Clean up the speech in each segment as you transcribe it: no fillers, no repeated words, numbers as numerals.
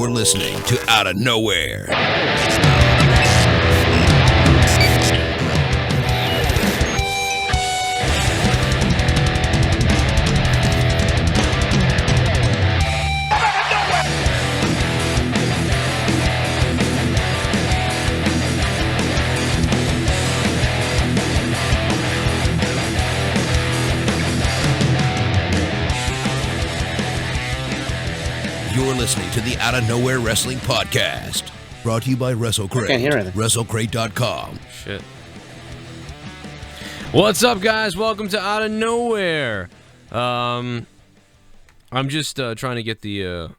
You're listening to Outta Nowhere. You're listening to the Outta Nowhere Wrestling Podcast, brought to you by WrestleCrate. I can't hear anything. WrestleCrate.com. Shit. What's up, guys? Welcome to Outta Nowhere. I'm just trying to get the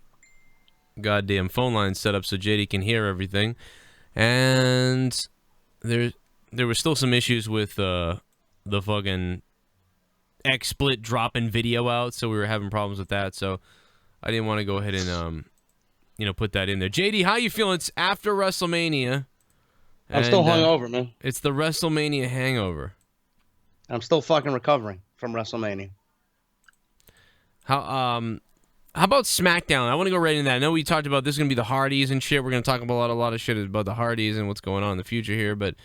goddamn phone line set up so JD can hear everything. And there were still some issues with the fucking XSplit dropping video out, so we were having problems with that. So I didn't want to go ahead and put that in there. JD, how you feeling? It's after WrestleMania. I'm still hungover, man. It's the WrestleMania hangover. I'm still fucking recovering from WrestleMania. How about SmackDown? I want to go right into that. I know we talked about this is going to be the Hardys and shit. We're going to talk about a lot of shit about the Hardys and what's going on in the future here. But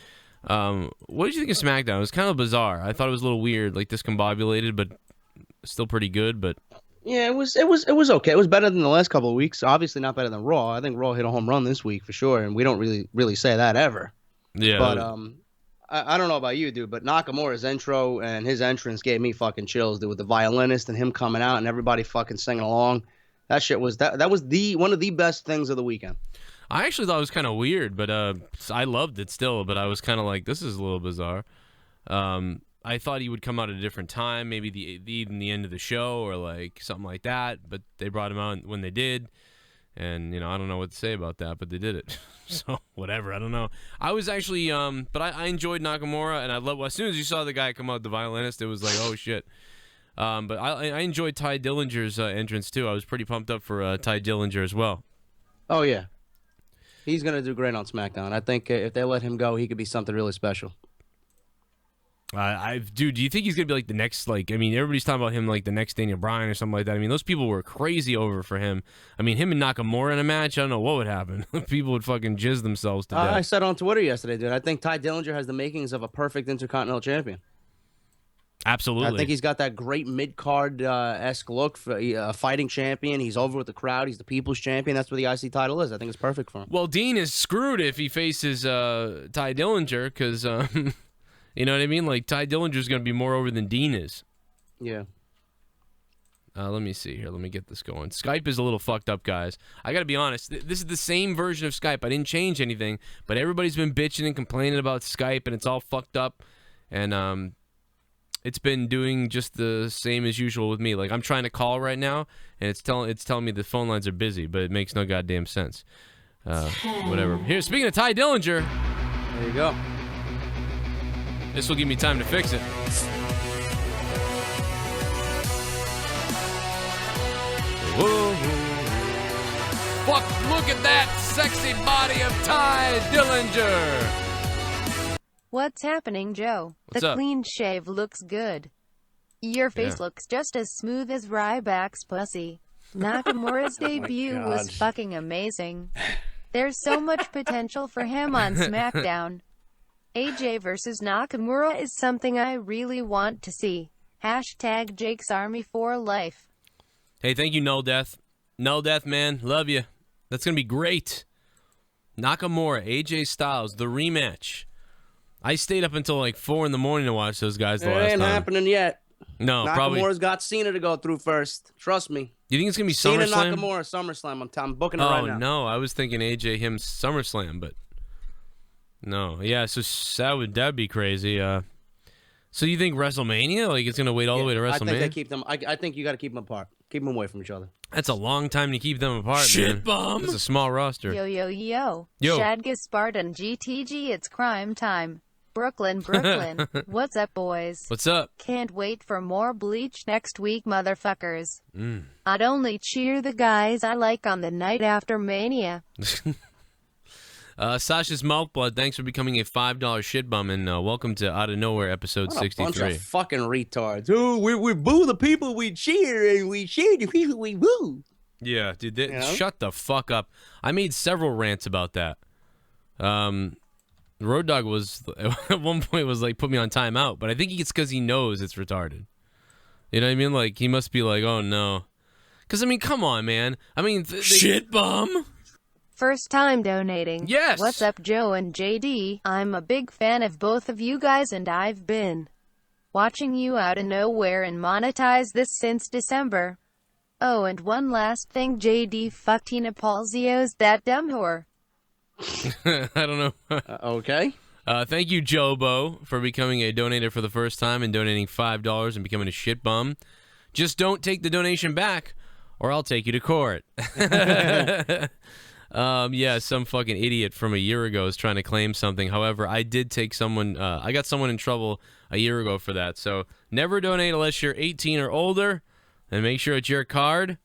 what did you think of SmackDown? It was kind of bizarre. I thought it was a little weird, like discombobulated, but still pretty good. But yeah, it was okay. It was better than the last couple of weeks. Obviously not better than Raw. I think Raw hit a home run this week for sure, and we don't really say that ever. Yeah. But I don't know about you, dude, but Nakamura's intro and his entrance gave me fucking chills, dude, with the violinist and him coming out and everybody fucking singing along. That shit was that was one of the best things of the weekend. I actually thought it was kind of weird, but I loved it still. But I was kind of like, this is a little bizarre. I thought he would come out at a different time, maybe even the end of the show or like something like that. But they brought him out when they did, and I don't know what to say about that, but they did it. So whatever, I don't know. I was actually, but I enjoyed Nakamura, and I love. As soon as you saw the guy come out, the violinist, it was like, oh shit. But I enjoyed Ty Dillinger's entrance too. I was pretty pumped up for Ty Dillinger as well. Oh yeah, he's gonna do great on SmackDown. I think if they let him go, he could be something really special. Dude, do you think he's gonna be like the next? Like, I mean, everybody's talking about him like the next Daniel Bryan or something like that. I mean, those people were crazy over for him. I mean, him and Nakamura in a match, I don't know what would happen. People would fucking jizz themselves to death. I said on Twitter yesterday, dude. I think Ty Dillinger has the makings of a perfect Intercontinental Champion. Absolutely. I think he's got that great mid-card esque look for a fighting champion. He's over with the crowd. He's the people's champion. That's what the IC title is. I think it's perfect for him. Well, Dean is screwed if he faces Ty Dillinger because. You know what I mean? Like, Ty Dillinger's going to be more over than Dean is. Yeah. Let me see here. Let me get this going. Skype is a little fucked up, guys. I got to be honest. This is the same version of Skype. I didn't change anything, but everybody's been bitching and complaining about Skype, and it's all fucked up. And it's been doing just the same as usual with me. Like, I'm trying to call right now, and it's telling me the phone lines are busy, but it makes no goddamn sense. Whatever. Here, speaking of Ty Dillinger. There you go. This will give me time to fix it. Whoa. Fuck, look at that sexy body of Ty Dillinger. What's happening, Joe? What's the up? Clean shave looks good. Your face looks just as smooth as RYBACK's pussy. Nakamura's debut was fucking amazing. There's so much potential for him on SmackDown. AJ versus Nakamura is something I really want to see. Hashtag Jake's Army for life. Hey, thank you, No Death. No Death, man. Love you. That's going to be great. Nakamura, AJ Styles, the rematch. I stayed up until like 4 in the morning to watch those guys the last time. It ain't happening yet. No, probably. Nakamura's got Cena to go through first. Trust me. You think it's going to be Cena SummerSlam? Nakamura, SummerSlam. I'm booking it right now. Oh, no. I was thinking AJ, him, SummerSlam, but... No, yeah, so that'd be crazy. So you think WrestleMania? Like it's gonna wait all the way to WrestleMania? I think they keep them. I think you got to keep them apart. Keep them away from each other. That's a long time to keep them apart, man. Shit bomb. It's a small roster. Yo. Yo. Shadgus Spartan GTG, it's crime time. Brooklyn. What's up, boys? What's up? Can't wait for more Bleach next week, motherfuckers. I'd only cheer the guys I like on the night after Mania. Sasha's Mouthblood, thanks for becoming a $5 shit bum, and welcome to Outta Nowhere episode What a 63. bunch of fucking retards. Oh, we boo the people we cheer, and we cheer the people we boo. Yeah, dude, shut the fuck up. I made several rants about that. Road Dogg was at one point was like put me on timeout, but I think it's because he knows it's retarded. You know what I mean? Like he must be like, oh no, because I mean, come on, man. I mean, shit bum. First time donating. Yes. What's up, Joe and JD? I'm a big fan of both of you guys, and I've been watching you out of nowhere and monetize this since December. Oh, and one last thing, JD, fuck Tina Palzio's that dumb whore. I don't know. Okay. Thank you, Jobo, for becoming a donator for the first time and donating $5 and becoming a shit bum. Just don't take the donation back, or I'll take you to court. Yeah, some fucking idiot from a year ago is trying to claim something. However, I did take someone, I got someone in trouble a year ago for that. So never donate unless you're 18 or older, and make sure it's your card.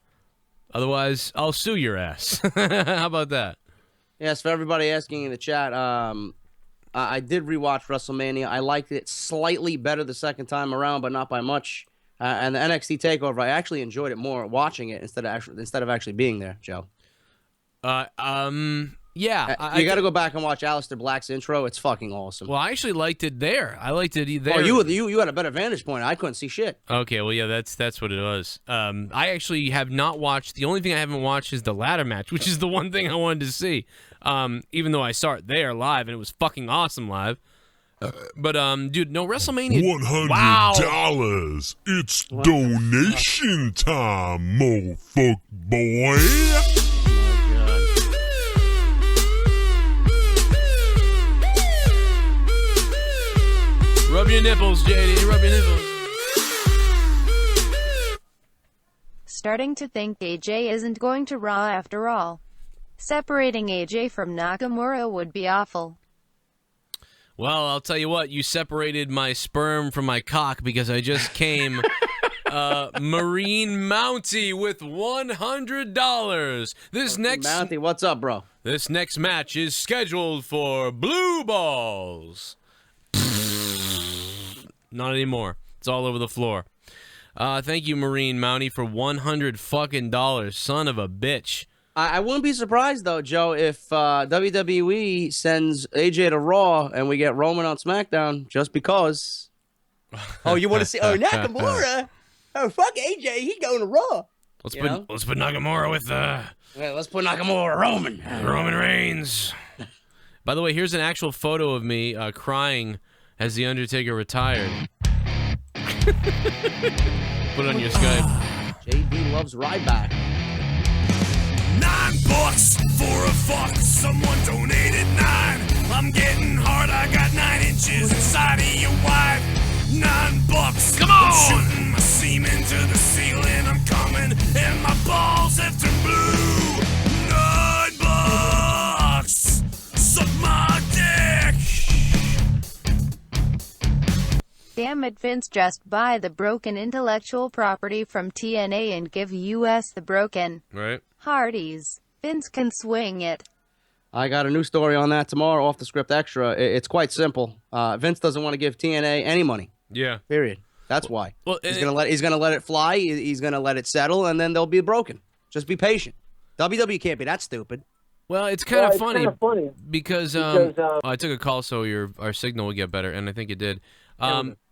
Otherwise, I'll sue your ass. How about that? Yes, for everybody asking in the chat, I did rewatch WrestleMania. I liked it slightly better the second time around, but not by much. And the NXT TakeOver, I actually enjoyed it more watching it instead of actually being there, Joe. Yeah. You got to go back and watch Aleister Black's intro. It's fucking awesome. Well, I actually liked it there. I liked it there. Oh, you had a better vantage point. I couldn't see shit. Okay, well, yeah, that's what it was. I actually have not watched. The only thing I haven't watched is the ladder match, which is the one thing I wanted to see. Even though I saw it there live and it was fucking awesome live. But dude, no, WrestleMania. $100. Wow. It's donation time, motherfuck boy. Rub your nipples, JD. Rub your nipples. Starting to think AJ isn't going to Raw after all. Separating AJ from Nakamura would be awful. Well, I'll tell you what. You separated my sperm from my cock because I just came Marine Mountie with $100. Mountie, what's up, bro? This next match is scheduled for Blue Balls. Not anymore. It's all over the floor. Thank you, Marine Mountie, for $100 fucking dollars. Son of a bitch. I wouldn't be surprised though, Joe, if WWE sends AJ to Raw and we get Roman on SmackDown just because. Oh, you want to see? Oh, Nakamura? Oh, fuck AJ. He going to Raw. Let's put Nakamura with let's put Nakamura Roman. Roman Reigns. By the way, here's an actual photo of me crying as The Undertaker retired. Put it on your Skype. JD loves RYBACK. $9 for a fuck. Someone donated 9. I'm getting hard. I got 9 inches inside of your wife. $9. Come on! I'm shooting my semen to the ceiling. I'm coming, and my balls have turned blue. $9. Suck my dick. Damn it, Vince, just buy the broken intellectual property from TNA and give US the broken Right. Hardys. Vince can swing it. I got a new story on that tomorrow, off the script extra. It's quite simple. Vince doesn't want to give TNA any money. Yeah. Period. That's why. Well, he's gonna let it fly. He's gonna let it settle, and then they'll be broken. Just be patient. WWE can't be that stupid. Well, it's kind of funny because I took a call so our signal would get better, and I think it did.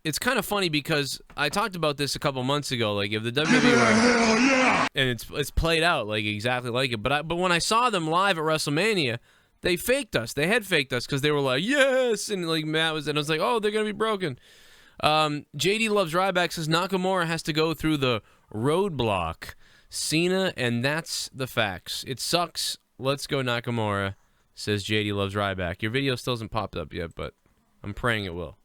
It's kind of funny because I talked about this a couple months ago. Like if the WWE and it's played out like exactly like it. But when I saw them live at WrestleMania, they faked us. They had faked us because they were like yes, and like Matt was, and I was like, oh, they're gonna be broken. JD loves RYBACK says Nakamura has to go through the roadblock. Cena, and that's the facts. It sucks. Let's go Nakamura, says JD loves RYBACK. Your video still hasn't popped up yet, but I'm praying it will.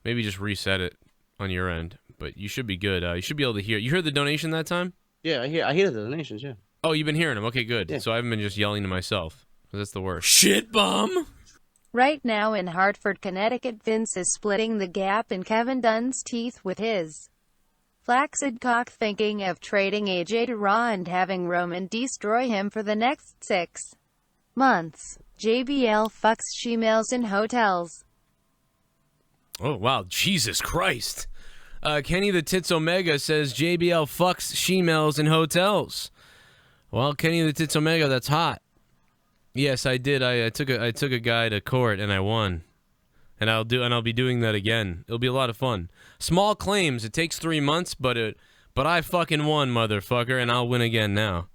Maybe just reset it on your end, but you should be good. You should be able to hear. You heard the donation that time? Yeah, I hear the donations, yeah. Oh, you've been hearing them. Okay, good. Yeah. So I haven't been just yelling to myself. That's the worst. Shit bum! Right now in Hartford, Connecticut, Vince is splitting the gap in Kevin Dunn's teeth with his flaccid cock, thinking of trading AJ to Raw and having Roman destroy him for the next 6 months. JBL fucks shemales in hotels. Oh, wow. Jesus Christ. Kenny the Tits Omega says JBL fucks she-males in hotels. Well, Kenny the Tits Omega, that's hot. Yes, I did. I took a guy to court and I won. And I'll be doing that again. It'll be a lot of fun. Small claims. It takes 3 months, but I fucking won, motherfucker, and I'll win again now,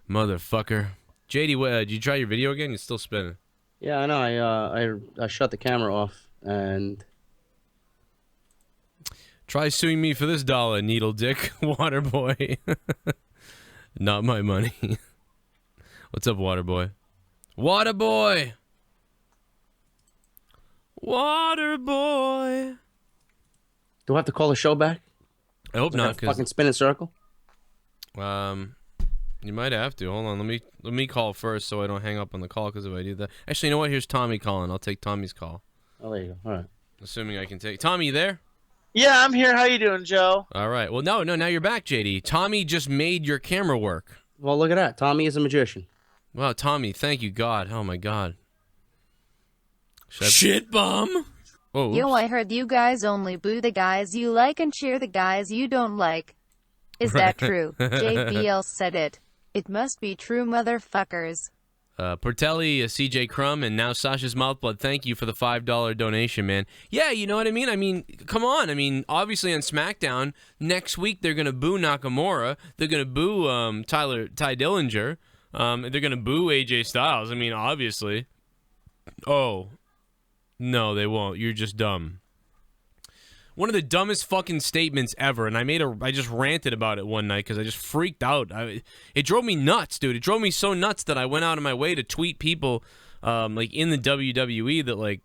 motherfucker. JD, did you try your video again? You're still spinning. Yeah, I know. I shut the camera off and. Try suing me for this dollar, needle dick, water boy. Not my money. What's up, water boy? Water boy. Water boy. Do I have to call the show back? I hope not. Fucking spin in circle. You might have to. Hold on. Let me call first so I don't hang up on the call. Because if I do that, actually, you know what? Here's Tommy calling. I'll take Tommy's call. Oh, there you go. All right. Assuming I can take Tommy. You there? Yeah, I'm here. How you doing, Joe? All right. Well, no. Now you're back, JD. Tommy just made your camera work. Well, look at that. Tommy is a magician. Wow, Tommy. Thank you, God. Oh my God. Shit bum. Oh. Yo, I heard you guys only boo the guys you like and cheer the guys you don't like. Is that true? JBL said it. It must be true, motherfuckers. Portelli, CJ Crumb, and now Sasha's Mouthblood. Thank you for the $5 donation, man. Yeah, you know what I mean? I mean, come on. I mean, obviously on SmackDown, next week they're going to boo Nakamura. They're going to boo Ty Dillinger. They're going to boo AJ Styles. I mean, obviously. Oh. No, they won't. You're just dumb. One of the dumbest fucking statements ever, and I just ranted about it one night because I just freaked out. It drove me nuts, dude. It drove me so nuts that I went out of my way to tweet people, like in the WWE that, like,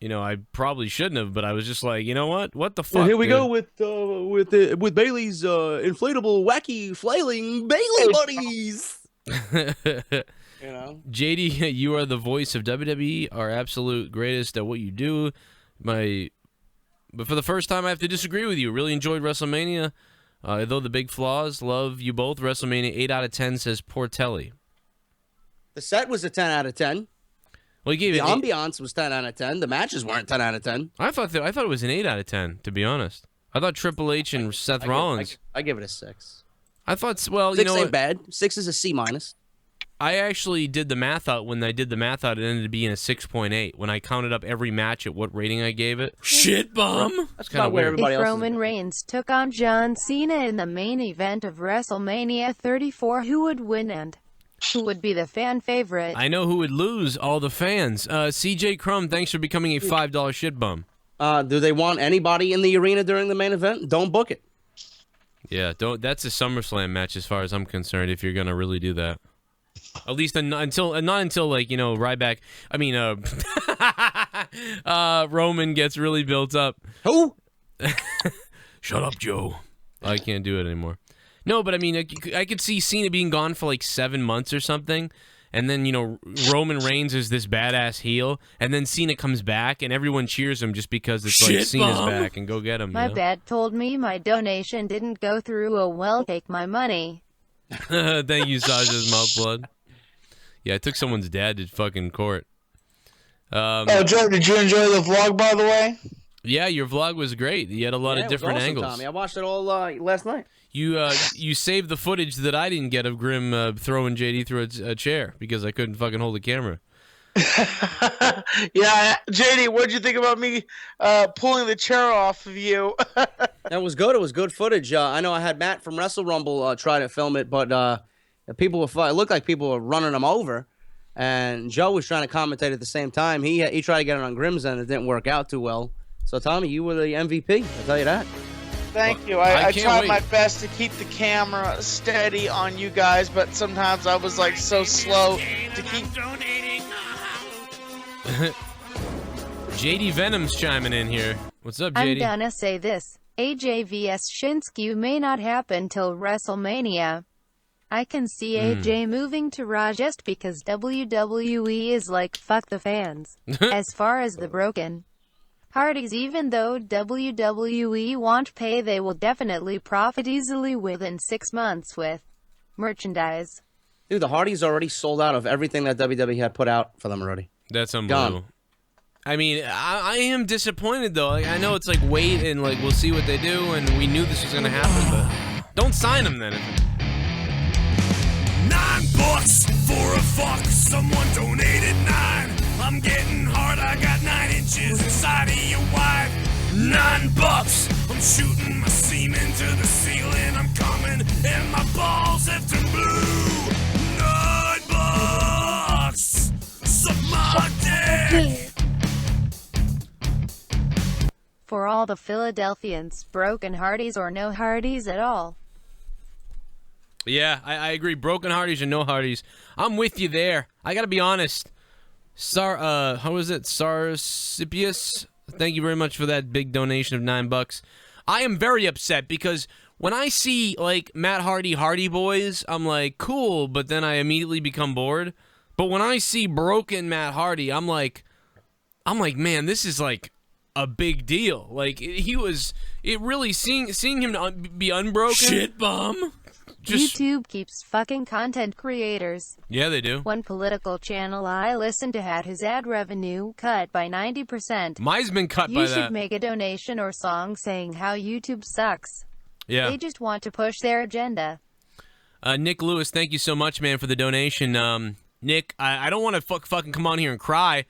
you know, I probably shouldn't have, but I was just like, you know what? What the fuck? And here we dude? go with Bailey's inflatable, wacky, flailing Bailey buddies. You know, JD, you are the voice of WWE, our absolute greatest at what you do. But for the first time, I have to disagree with you. Really enjoyed WrestleMania. Though the big flaws, love you both. WrestleMania 8 out of 10 says Portelli. the set was a 10 out of 10. Well, he gave The it ambiance was 10 out of 10. The matches weren't 10 out of 10. I thought it was an 8 out of 10. To be honest, I thought Triple H and Seth Rollins. I give it a 6. I thought, well, 6 you know ain't what? bad. 6 is a C minus. I actually did the math out. When I did the math out, it ended up being a 6.8. When I counted up every match at what rating I gave it. Shit bum. That's kinda about where weird. everybody If else Roman is. Reigns took on John Cena in the main event of WrestleMania 34, who would win and who would be the fan favorite? I know who would lose. All the fans. CJ Crumb, thanks for becoming a $5 shit bum. Do they want anybody in the arena during the main event? Don't book it. Yeah, don't. That's a SummerSlam match as far as I'm concerned. If you're gonna really do that, at least not until like, you know, RYBACK. I mean, Roman gets really built up. Who? Shut up, Joe. I can't do it anymore. No, but I mean, I could see Cena being gone for like 7 months or something, and then, you know, Roman Reigns is this badass heel, and then Cena comes back, and everyone cheers him just because it's like Shit Cena's bomb. back, and go get him. My you know? dad told me my donation didn't go through. Oh well, take my money. Thank you, Sasha's mouth blood. Yeah, I took someone's dad to fucking court. Oh, Joe, did you enjoy the vlog, by the way? Yeah, your vlog was great. You had a lot of Yeah, it was different awesome, angles. Tommy. I watched it all last night. You saved the footage that I didn't get of Grim throwing JD through a chair because I couldn't fucking hold the camera. Yeah, JD, what'd you think about me pulling the chair off of you? That was good. It was good footage. I know I had Matt from Wrestle Rumble try to film it, but people were. It looked like people were running him over, and Joe was trying to commentate at the same time. He tried to get it on Grim's end. It didn't work out too well. So Tommy, you were the MVP. I'll tell you that. Thank you. I I can't tried wait. my best to keep the camera steady on you guys, but sometimes I was like so slow to keep. JD Venom's chiming in here. What's up, I'm JD? gonna say this. AJ vs Shinsuke may not happen till WrestleMania. I can see AJ moving to Raw just because WWE is like, fuck the fans. As far as the broken Hardys, even though WWE won't pay, they will definitely profit easily within 6 months with merchandise. Dude, the Hardys already sold out of everything that WWE had put out for them already. That's unbelievable. I mean, I am disappointed though. Like, I know it's like wait and like we'll see what they do, and we knew this was gonna happen, but don't sign him then. $9 for a fuck. Someone donated 9. I'm getting hard. I got 9 inches inside of your wife. $9. I'm shooting my semen to the ceiling. I'm coming and my balls have turned blue. $9. Suck my dick. For all the Philadelphians, broken hearties or no hearties at all. Yeah, I agree. Broken hearties or no hearties. I'm with you there. I gotta be honest. How was it? Sarsipius? Thank you very much for that big donation of $9. I am very upset because when I see like Matt Hardy Boys, I'm like, cool, but then I immediately become bored. But when I see broken Matt Hardy, I'm like, man, this is like a big deal. Like it really seeing him be unbroken. Shit bum. YouTube keeps fucking content creators. Yeah, they do. One political channel I listened to had his ad revenue cut by 90%. Mine's been cut by that. You should make a donation or song saying how YouTube sucks. Yeah. They just want to push their agenda. Nick Lewis, thank you so much, man, for the donation. Nick, I don't want to fucking come on here and cry.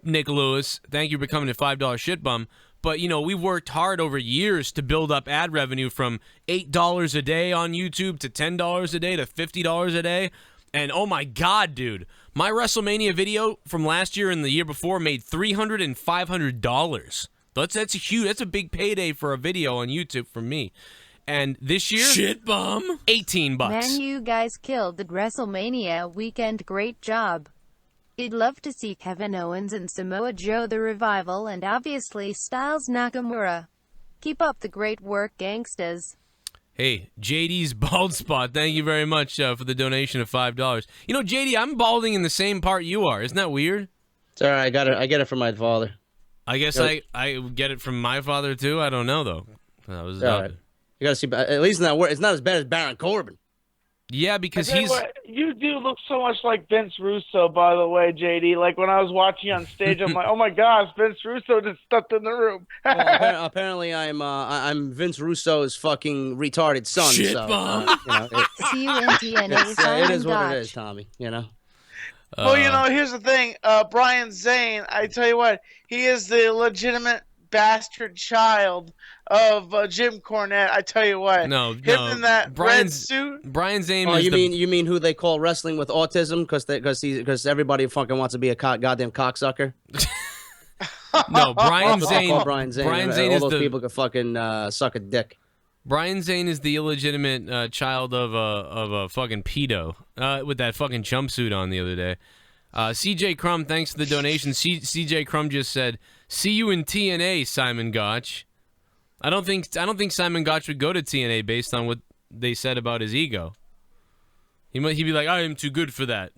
Nick Lewis, thank you for becoming a $5 shit bum. But, you know, we worked hard over years to build up ad revenue from $8 a day on YouTube to $10 a day to $50 a day. And, oh, my God, dude. My WrestleMania video from last year and the year before made $300 and $500. That's a huge, that's a big payday for a video on YouTube for me. And this year, shit bum, $18. Man, you guys killed the WrestleMania weekend. Great job. I'd love to see Kevin Owens and Samoa Joe the Revival, and obviously Styles Nakamura. Keep up the great work, gangstas. Hey, JD's bald spot. Thank you very much for the donation of $5. You know, JD, I'm balding in the same part you are. Isn't that weird? It's all right. I get it from my father. I guess I get it from my father too. I don't know though. That was right. You gotta see. At least it's not as bad as Baron Corbin. Yeah, because you do look so much like Vince Russo, by the way, JD. Like when I was watching you on stage, I'm like, oh my gosh, Vince Russo just stepped in the room. Well, apparently, I'm Vince Russo's fucking retarded son. Shit, so, See you in TNA. It is what it is, Tommy. You know. Well, you know, here's the thing. Brian Zane, I tell you what, he is the legitimate bastard child of Jim Cornette. I tell you what. No. In that red suit. Brian Zane. Oh, you mean who they call wrestling with autism? Because everybody fucking wants to be a goddamn cocksucker. No, Brian Zane. Brian Zane. Brian Zane all is those people could fucking suck a dick. Brian Zane is the illegitimate child of a fucking pedo with that fucking jumpsuit on the other day. CJ Crumb, thanks for the donation. CJ Crumb just said, "See you in TNA, Simon Gotch." I don't think Simon Gotch would go to TNA based on what they said about his ego. He'd be like, "I am too good for that,"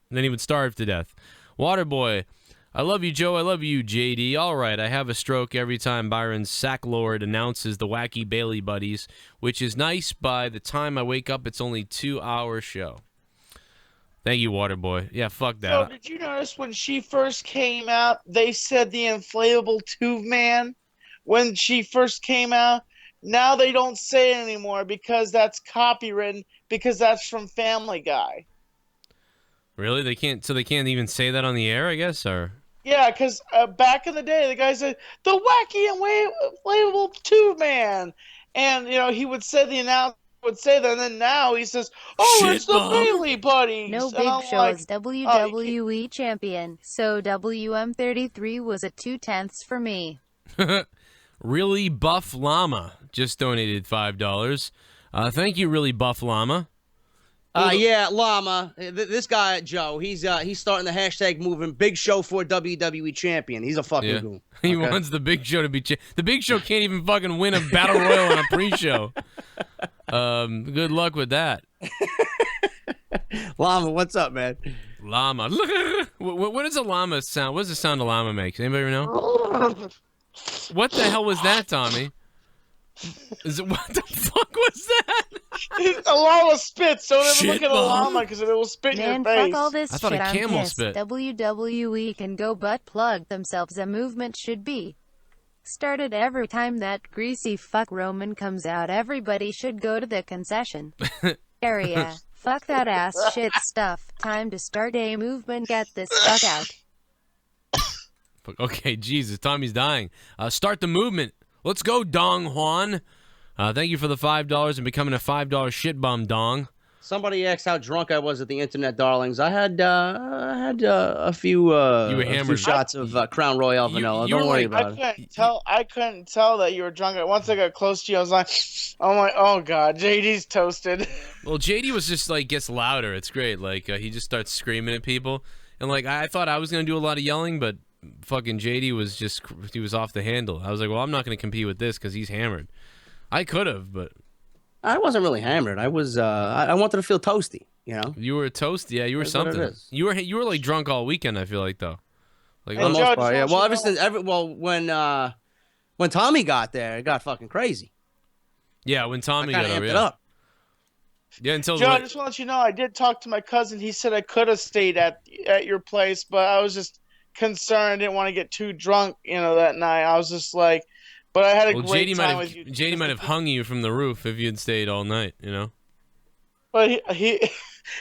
and then he would starve to death. Waterboy, I love you, Joe. I love you, JD. All right, I have a stroke every time Byron Sacklord announces the Wacky Bailey Buddies, which is nice. By the time I wake up, it's only 2-hour show. Thank you, Waterboy. Yeah, fuck that. So, did you notice when she first came out, they said the inflatable tube man? When she first came out, now they don't say it anymore because that's copywritten, because that's from Family Guy. Really? They can't even say that on the air, I guess, or? Yeah, because back in the day, the guy said, the wacky inflatable tube man. And, you know, he would say the announcer would say that, and then now he says, oh, Shit, it's the Bob. Bailey Buddies. No And Big I'm Show like, is WWE champion, so WM33 was a 2/10 for me. Really Buff Llama just donated $5. Thank you, Really Buff Llama. Yeah, Llama. This guy, Joe, he's starting the hashtag movement. Big Show for WWE champion. He's a fucking goon. He wants the Big Show to be the Big Show can't even fucking win a battle royal on a pre-show. Good luck with that. Llama, what's up, man? Llama. What does a llama sound? What does the sound a llama makes? Anybody know? What the hell was that, Tommy? What the fuck was that? A llama spits. Don't ever Shit look at a bomb. llama because it will spit in Man, your face. fuck all this I thought shit. a I'm camel pissed. spit. WWE can go butt plug themselves. A movement should be started every time that greasy fuck Roman comes out. Everybody should go to the concession area. Fuck that ass shit stuff. Time to start a movement. Get this fuck out. Okay, Jesus, Tommy's dying. Start the movement. Let's go, Dong Juan. Thank you for the $5 and becoming a $5 shit bomb, Dong. Somebody asked how drunk I was at the Internet Darlings. I had a few shots of Crown Royale vanilla. Don't worry about it. I couldn't tell that you were drunk. Once I got close to you, I was like, oh god, JD's toasted. Well, JD was just like gets louder. It's great. Like he just starts screaming at people, and like I thought I was gonna do a lot of yelling, but fucking JD was he was off the handle. I was like, well, I'm not gonna compete with this because he's hammered. I could have, but I wasn't really hammered. I was I wanted to feel toasty, you know. You were toast, yeah. You were That's what it something. is. You were like drunk all weekend. I feel like though. Like Hey, For the Joe, most part, yeah. just Well, want you to when Tommy got there, it got fucking crazy. yeah, when Tommy I got kind of over, amped it yeah. up. Yeah, until Joe, I just want to let you know, I did talk to my cousin. He said I could have stayed at your place, but I was just concerned. I didn't want to get too drunk, that night. I was just like, but I had a great time with you. JD might have hung you from the roof if you had stayed all night. You know. But he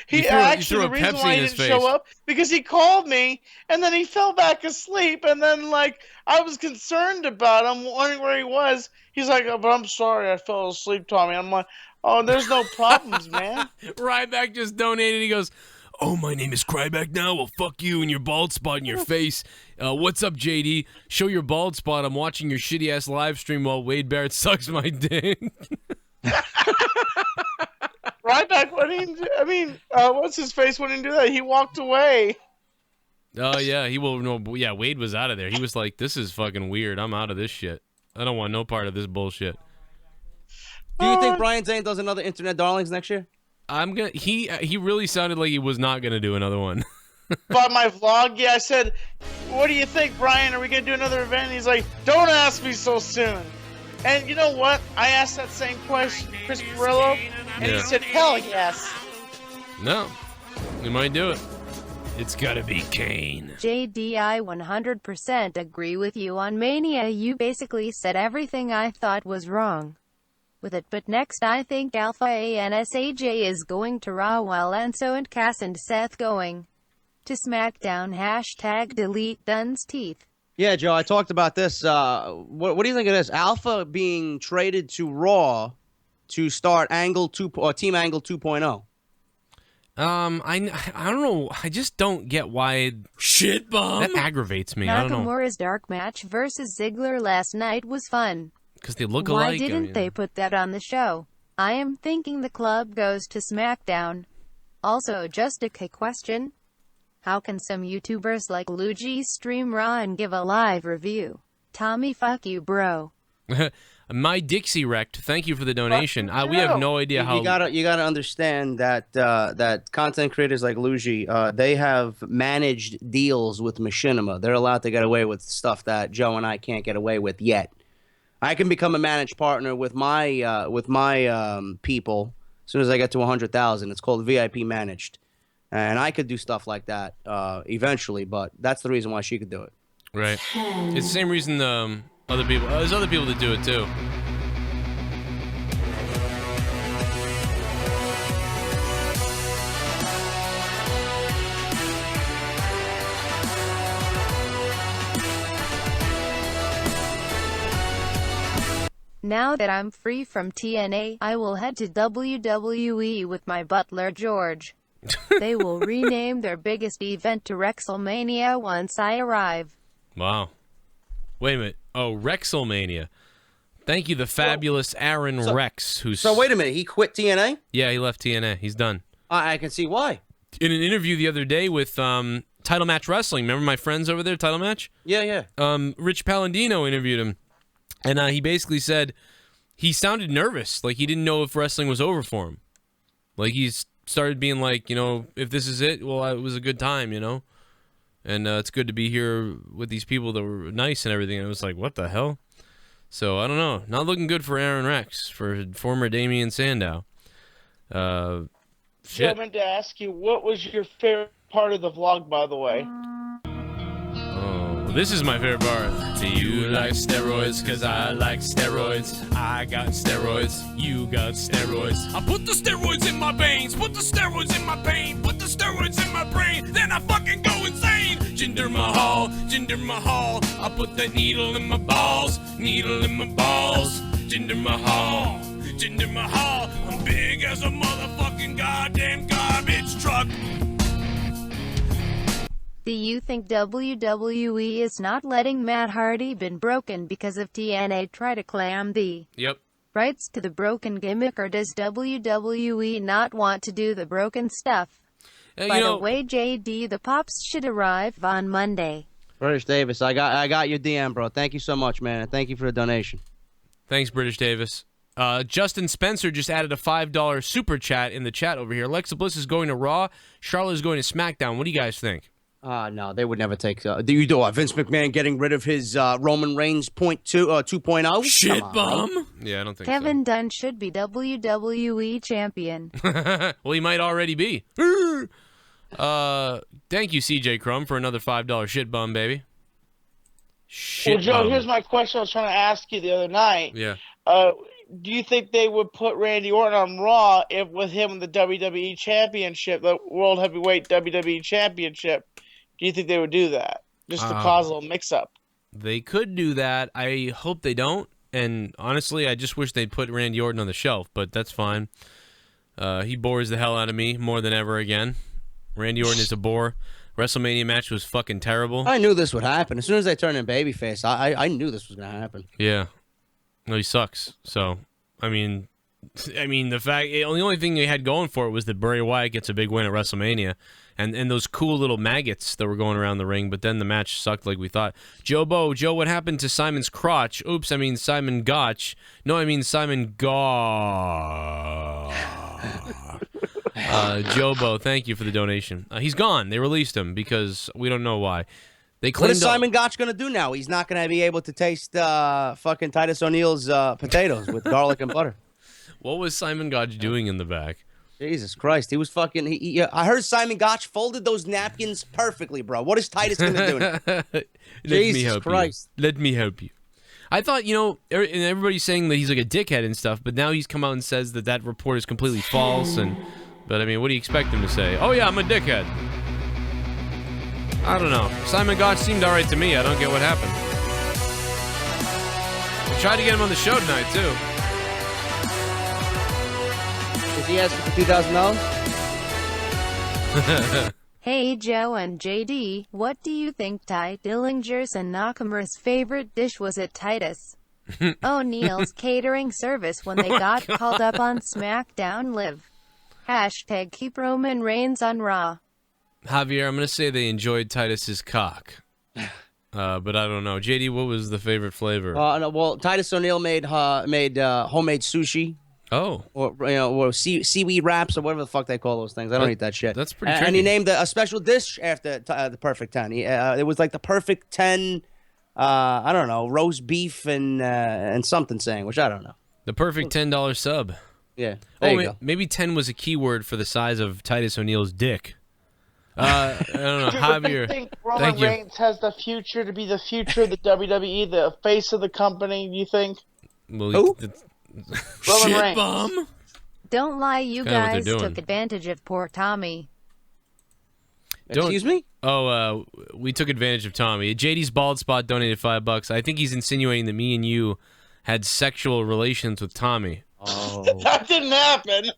You threw actually, a the reason Pepsi why in he his didn't show face. up, because he called me, and then he fell back asleep, and then, like, I was concerned about him, wondering where he was. He's like, oh, but I'm sorry, I fell asleep, Tommy. I'm like, oh, there's no problems, man. Ryback just donated. He goes, "Oh, my name is Ryback now. Well, fuck you and your bald spot in your face. What's up, JD? Show your bald spot. I'm watching your shitty ass live stream while Wade Barrett sucks my dick." Ryback, what's his face when he do that? He walked away. Oh yeah, yeah, Wade was out of there. He was like, "This is fucking weird. I'm out of this shit. I don't want no part of this bullshit." Do you think Brian Zane does another Internet Darlings next year? He really sounded like he was not gonna do another one. About my vlog, yeah, I said, what do you think, Brian? Are we going to do another event? And he's like, don't ask me so soon. And you know what? I asked that same question to Chris Perillo, and he Yeah. said, hell yes. No, we might do it. It's gotta be KANE. JD, I 100% agree with you on Mania. You basically said everything I thought was wrong with it. But next I think Alpha ANSAJ is going to Raw while Enzo and Cass and Seth going to SmackDown. # delete Dunn's teeth. Yeah, Joe, I talked about this. What do you think of this? Alpha being traded to Raw to start Team Angle 2.0. I don't know. I just don't get why shit bomb that aggravates me. I don't know. Nakamura's dark match versus Ziggler last night was fun. Because they look Why alike. didn't they put that on the show? I am thinking the club goes to SmackDown. Also, just a quick question. How can some YouTubers like Luigi stream Raw and give a live review? Tommy, fuck you, bro. My Dixie wrecked. Thank you for the donation. We have no idea how. You gotta understand that that content creators like Luigi, they have managed deals with Machinima. They're allowed to get away with stuff that Joe and I can't get away with yet. I can become a managed partner with my people as soon as I get to 100,000. It's called VIP managed, and I could do stuff like that eventually. But that's the reason why she could do it. Right. It's the same reason other people. There's other people that do it too. Now that I'm free from TNA, I will head to WWE with my butler George. They will rename their biggest event to Wrestlemania once I arrive. Wow. Wait a minute. Oh, Wrestlemania. Thank you, the fabulous Aaron Rex. So wait a minute. He quit TNA? Yeah, he left TNA. He's done. I can see why. In an interview the other day with Title Match Wrestling, remember my friends over there, Title Match? Yeah. Rich Palladino interviewed him. And he basically said he sounded nervous, like he didn't know if wrestling was over for him. Like he started being like, if this is it, well, it was a good time, And it's good to be here with these people that were nice and everything. And it was like, what the hell? So I don't know. Not looking good for Aaron Rex, for former Damian Sandow. I meant to ask you, what was your favorite part of the vlog, by the way? Oh, this is my favorite part. Do you like steroids? Cause I like steroids. I got steroids. You got steroids. I put the steroids in my veins. Put the steroids in my pain. Put the steroids in my brain. Then I fucking go insane. Jinder Mahal. Jinder Mahal. I put the needle in my balls. Needle in my balls. Jinder Mahal. Jinder Mahal. I'm big as a motherfucking goddamn garbage truck. Do you think WWE is not letting Matt Hardy been broken because of TNA try to claim the rights to the broken gimmick, or does WWE not want to do the broken stuff? By the way, JD, the Pops should arrive on Monday. British Davis, I got your DM, bro. Thank you so much, man. And thank you for the donation. Thanks, British Davis. Justin Spencer just added a $5 super chat in the chat over here. Alexa Bliss is going to Raw. Charlotte is going to SmackDown. What do you guys think? No, they would never take. Do you do Vince McMahon getting rid of his Roman Reigns 2.0? Shit bomb. Yeah, I don't think Kevin Dunn should be WWE champion. Well, he might already be. Thank you, CJ Crumb, for another $5 shit bum, baby. Shit well, Joe, bum. here's my question I was trying to ask you the other night. Yeah. Do you think they would put Randy Orton on Raw if with him in the WWE Championship, the World Heavyweight WWE Championship? Do you think they would do that just to cause a little mix-up? They could do that. I hope they don't. And honestly, I just wish they'd put Randy Orton on the shelf, but that's fine. He bores the hell out of me more than ever again. Randy Orton is a bore. WrestleMania match was fucking terrible. I knew this would happen. As soon as they turned in babyface, I knew this was going to happen. Yeah. No, he sucks. So, I mean, the fact, the only thing they had going for it was that Bray Wyatt gets a big win at WrestleMania, and those cool little maggots that were going around the ring. But then the match sucked like we thought. Joe, what happened to Simon's crotch? Oops, I mean Simon Gotch. No, I mean Simon Gaw. Jobo, thank you for the donation. He's gone. They released him because we don't know why. They what is Simon Gotch going to do now? He's not going to be able to taste fucking Titus O'Neil's potatoes with garlic and butter. What was Simon Gotch doing in the back? Jesus Christ. He was fucking... I heard Simon Gotch folded those napkins perfectly, bro. What is Titus going to do now? Jesus Christ. Let me help you. I thought, and everybody's saying that he's like a dickhead and stuff, but now he's come out and says that report is completely false. But, I mean, what do you expect him to say? Oh, yeah, I'm a dickhead. I don't know. Simon Gotch seemed all right to me. I don't get what happened. We tried to get him on the show tonight, too. Is he asking for $2,000? Hey, Joe and JD, what do you think Ty Dillinger's and Nakamura's favorite dish was at Titus O'Neil's catering service when they got called up on SmackDown Live? # keep Roman Reigns on Raw. Javier, I'm going to say they enjoyed Titus's cock. But I don't know. JD, what was the favorite flavor? No, well, Titus O'Neil made homemade sushi. Oh. Or seaweed wraps or whatever the fuck they call those things. I don't eat that shit. That's pretty And he named a special dish after the Perfect 10. It was like the Perfect 10, I don't know, roast beef and something saying, which I don't know. The perfect $10 sub. Yeah. There you go. Maybe 10 was a keyword for the size of Titus O'Neil's dick. I don't know. Javier, I think Roman Reigns has the future to be the future of the WWE, the face of the company, do you think? Well, Who? Roman Reigns. Bomb? Don't lie, you guys took advantage of poor Tommy. Excuse me? Oh, we took advantage of Tommy. JD's Bald Spot donated $5. I think he's insinuating that me and you had sexual relations with Tommy. Oh. That didn't happen.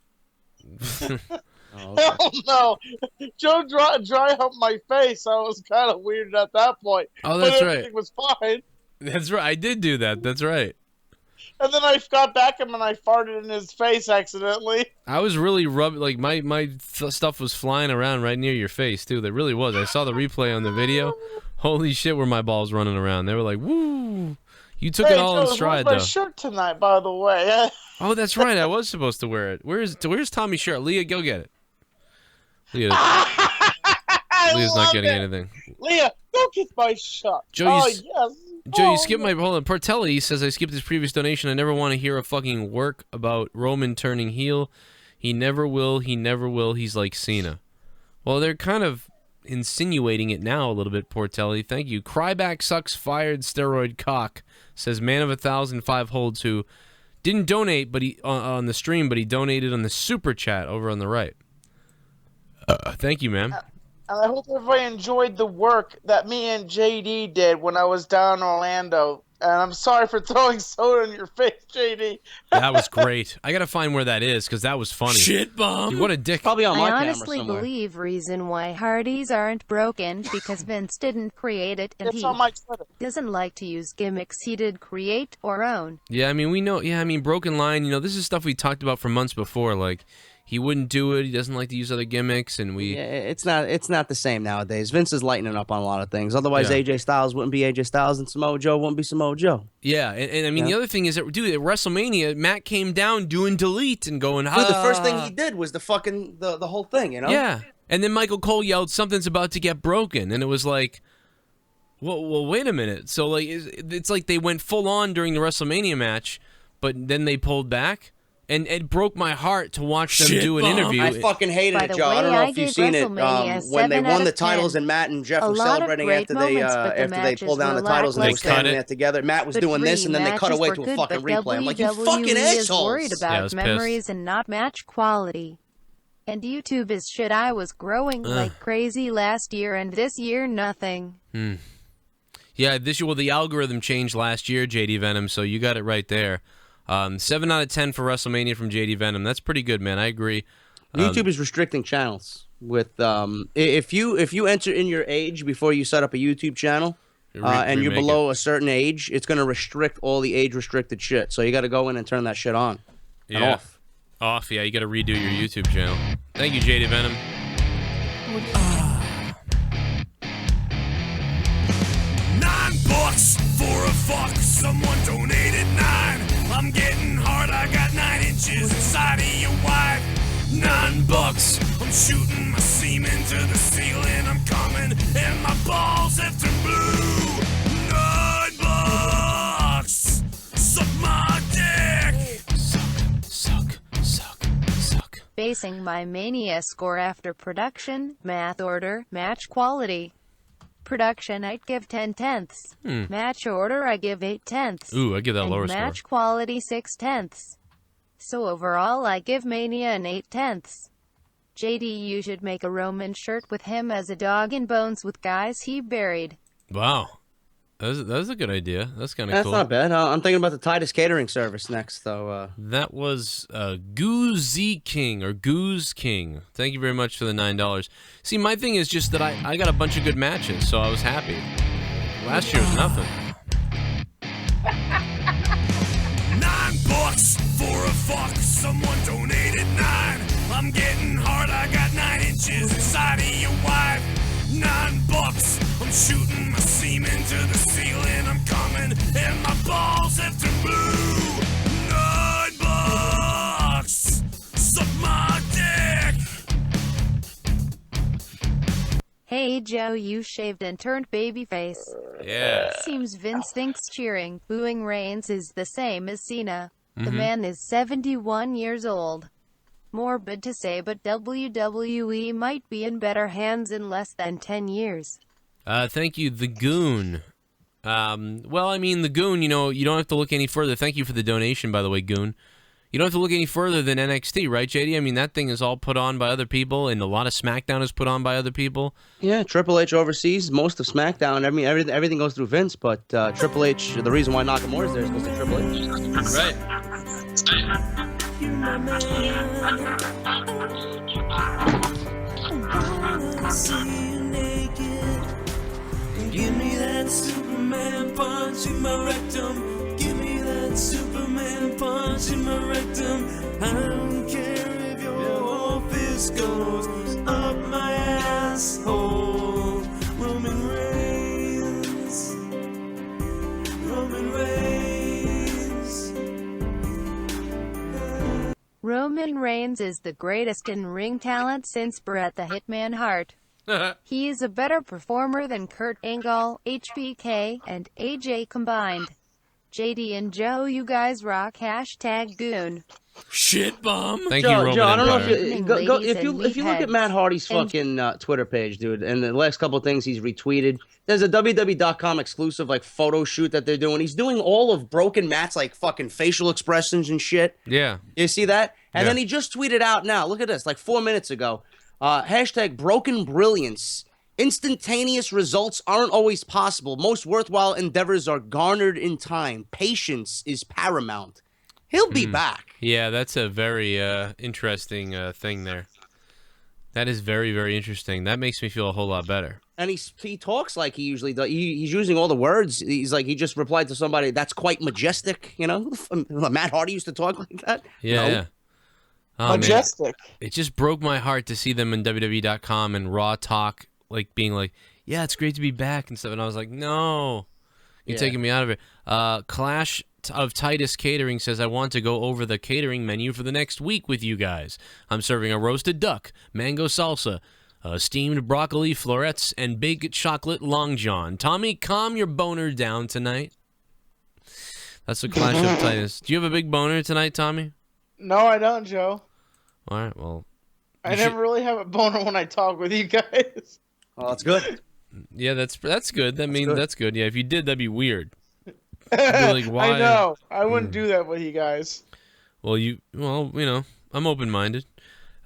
Oh, okay. Hell no. Joe dry humped my face. I was kind of weird at that point. Oh, that's but right. Everything was fine. That's right. I did do that. That's right. And then I got back him and I farted in his face accidentally. I was really rubbing, like my stuff was flying around right near your face too. That really was. I saw the replay on the video. Holy shit, were my balls running around? They were like, woo. You took it all Joe, in stride, where's my though. shirt tonight, by the way. Oh, that's right. I was supposed to wear it. Where's Tommy's shirt? Leah, go get it. Leah's not getting anything. Leah, go get my shirt. Joe, yes. Joe, you skipped my... Hold on. Portelli says, I skipped his previous donation. I never want to hear a fucking work about Roman turning heel. He never will. He never will. He's like Cena. Well, they're kind of insinuating it now a little bit, Portelli. Thank you. Ryback sucks fired steroid cock, says man of 1,005 holds, who didn't donate but he on the stream, but he donated on the super chat over on the right. Thank you, man. I hope everybody enjoyed the work that me and JD did when I was down in Orlando. And I'm sorry for throwing soda in your face, JD. That was great. I gotta find where that is because that was funny. Shit bomb. Dude, what a dick. Probably on my I camera honestly somewhere. believe reason why Hardys aren't broken because Vince didn't create it and It's he on my Twitter. doesn't like to use gimmicks he did create or own. Yeah, I mean, we know. Yeah, I mean, broken line. You know, this is stuff we talked about for months before. Like, he wouldn't do it. He doesn't like to use other gimmicks, and we. Yeah, it's not the same nowadays. Vince is lightening up on a lot of things. Otherwise, Yeah. AJ Styles wouldn't be AJ Styles, and Samoa Joe wouldn't be Samoa Joe. Yeah, and I mean, the other thing is that, dude, at WrestleMania, Matt came down doing delete and going, Dude, the first thing he did was the fucking the whole thing, you know? Yeah, and then Michael Cole yelled, something's about to get broken, and it was like, well, wait a minute. So, like, it's like they went full on during the WrestleMania match, but then they pulled back, and it broke my heart to watch them do an interview. I fucking hated By it, the Joe. I way, don't know I if you've gave seen it. WrestleMania When they 7 won out the of titles 10. and Matt and Jeff A were lot of celebrating great after moments, but the they matches pulled down were the titles and they were lackluster. standing there together. Matt was The doing this, 3 and then they cut matches away were to a good, fucking but replay. I'm like, you fucking WWE is worried assholes. Yeah, I about was memories and not match quality. And YouTube is shit. I was growing like crazy last year, and this year nothing. Yeah, this year, well, the algorithm changed last year, JD Venom, so you got it right there. 7 out of 10 for WrestleMania from JD Venom. That's pretty good, man. I agree. YouTube is restricting channels with if you enter in your age before you set up a YouTube channel and you're remake below a certain age, it's going to restrict all the age restricted shit. So you got to go in and turn that shit on and Yeah. off. Off, yeah, you got to redo your YouTube channel. Thank you, JD Venom. $9 for a fuck. Someone donated 9. I'm getting hard. I got 9 inches inside of your wife. $9. I'm shooting my semen to the ceiling. I'm coming and my balls have turned blue. $9. Suck my dick. Suck. Basing my Mania score after production, math order, match quality. Production, I'd give 10/10. Match order, I give 8/10. Ooh, I give that And lower match score. quality 6/10. So overall, I give Mania an 8/10. JD, you should make a Roman shirt with him as a dog in bones with guys he buried. Wow. That was a good idea. That's kind of That's cool. not bad. I'm thinking about the Titus Catering Service next, though. That was Goozy King or Goose King. Thank you very much for the $9. See, my thing is just that I got a bunch of good matches, so I was happy. Last year was nothing. $9 for a fuck. Someone donated 9. I'm getting hard. I got 9 inches inside of your wife. $9. I'm shooting my semen to the ceiling. I'm coming and my balls have turned blue. $9. Suck my dick. Hey Joe, you shaved and turned babyface. Yeah. Seems Vince thinks cheering, booing Reigns is the same as Cena. The man is 71 years old. Morbid to say, but WWE might be in better hands in less than 10 years. Thank you, the Goon. Well, I mean, the Goon, you know, you don't have to look any further. Thank you for the donation, by the way, Goon. You don't have to look any further than NXT, right, JD? I mean, that thing is all put on by other people, and a lot of SmackDown is put on by other people. Yeah, Triple H oversees most of SmackDown. I mean, everything goes through Vince, but Triple H, the reason why Nakamura's there is because of Triple H. Right. Give me that Superman punch in my rectum. Give me that Superman punch in my rectum. I don't care if your office goes up my asshole. Roman Reigns. Roman Reigns. Roman Reigns is the greatest in-ring talent since Bret the Hitman Hart. He is a better performer than Kurt Angle, HBK, and AJ combined. JD and Joe, you guys rock. #Goon. Shit bomb. Thank Joe, you, Roman Joe, I don't know Empire. if you look at Matt Hardy's fucking Twitter page, dude, and the last couple of things he's retweeted. There's a WWE.com exclusive like photo shoot that they're doing. He's doing all of Broken Matt's like fucking facial expressions and shit. Yeah. You see that? And Yeah. then he just tweeted out now. Look at this, like 4 minutes ago. Hashtag broken brilliance. Instantaneous results aren't always possible. Most worthwhile endeavors are garnered in time. Patience is paramount. He'll be back. Yeah, that's a very interesting thing there. That is very, very interesting. That makes me feel a whole lot better. And he talks like he usually does. He's using all the words. He's like, he just replied to somebody, that's quite majestic, you know? Matt Hardy used to talk like that. Yeah, No. yeah. Oh, Majestic. man. It just broke my heart to see them in WWE.com and Raw Talk, like being like, yeah, it's great to be back and stuff. And I was like, no, you're taking me out of it. Clash of Titus Catering says, I want to go over the catering menu for the next week with you guys. I'm serving a roasted duck, mango salsa, steamed broccoli florets, and big chocolate long john. Tommy, calm your boner down tonight. That's the Clash of Titus. Do you have a big boner tonight, Tommy? No, I don't, Joe. All right, well. I never really have a boner when I talk with you guys. Oh, that's good. Yeah, that's good. That means that's good. Yeah, if you did, that'd be weird. Like, why? I know. I wouldn't do that with you guys. Well, you know, I'm open-minded.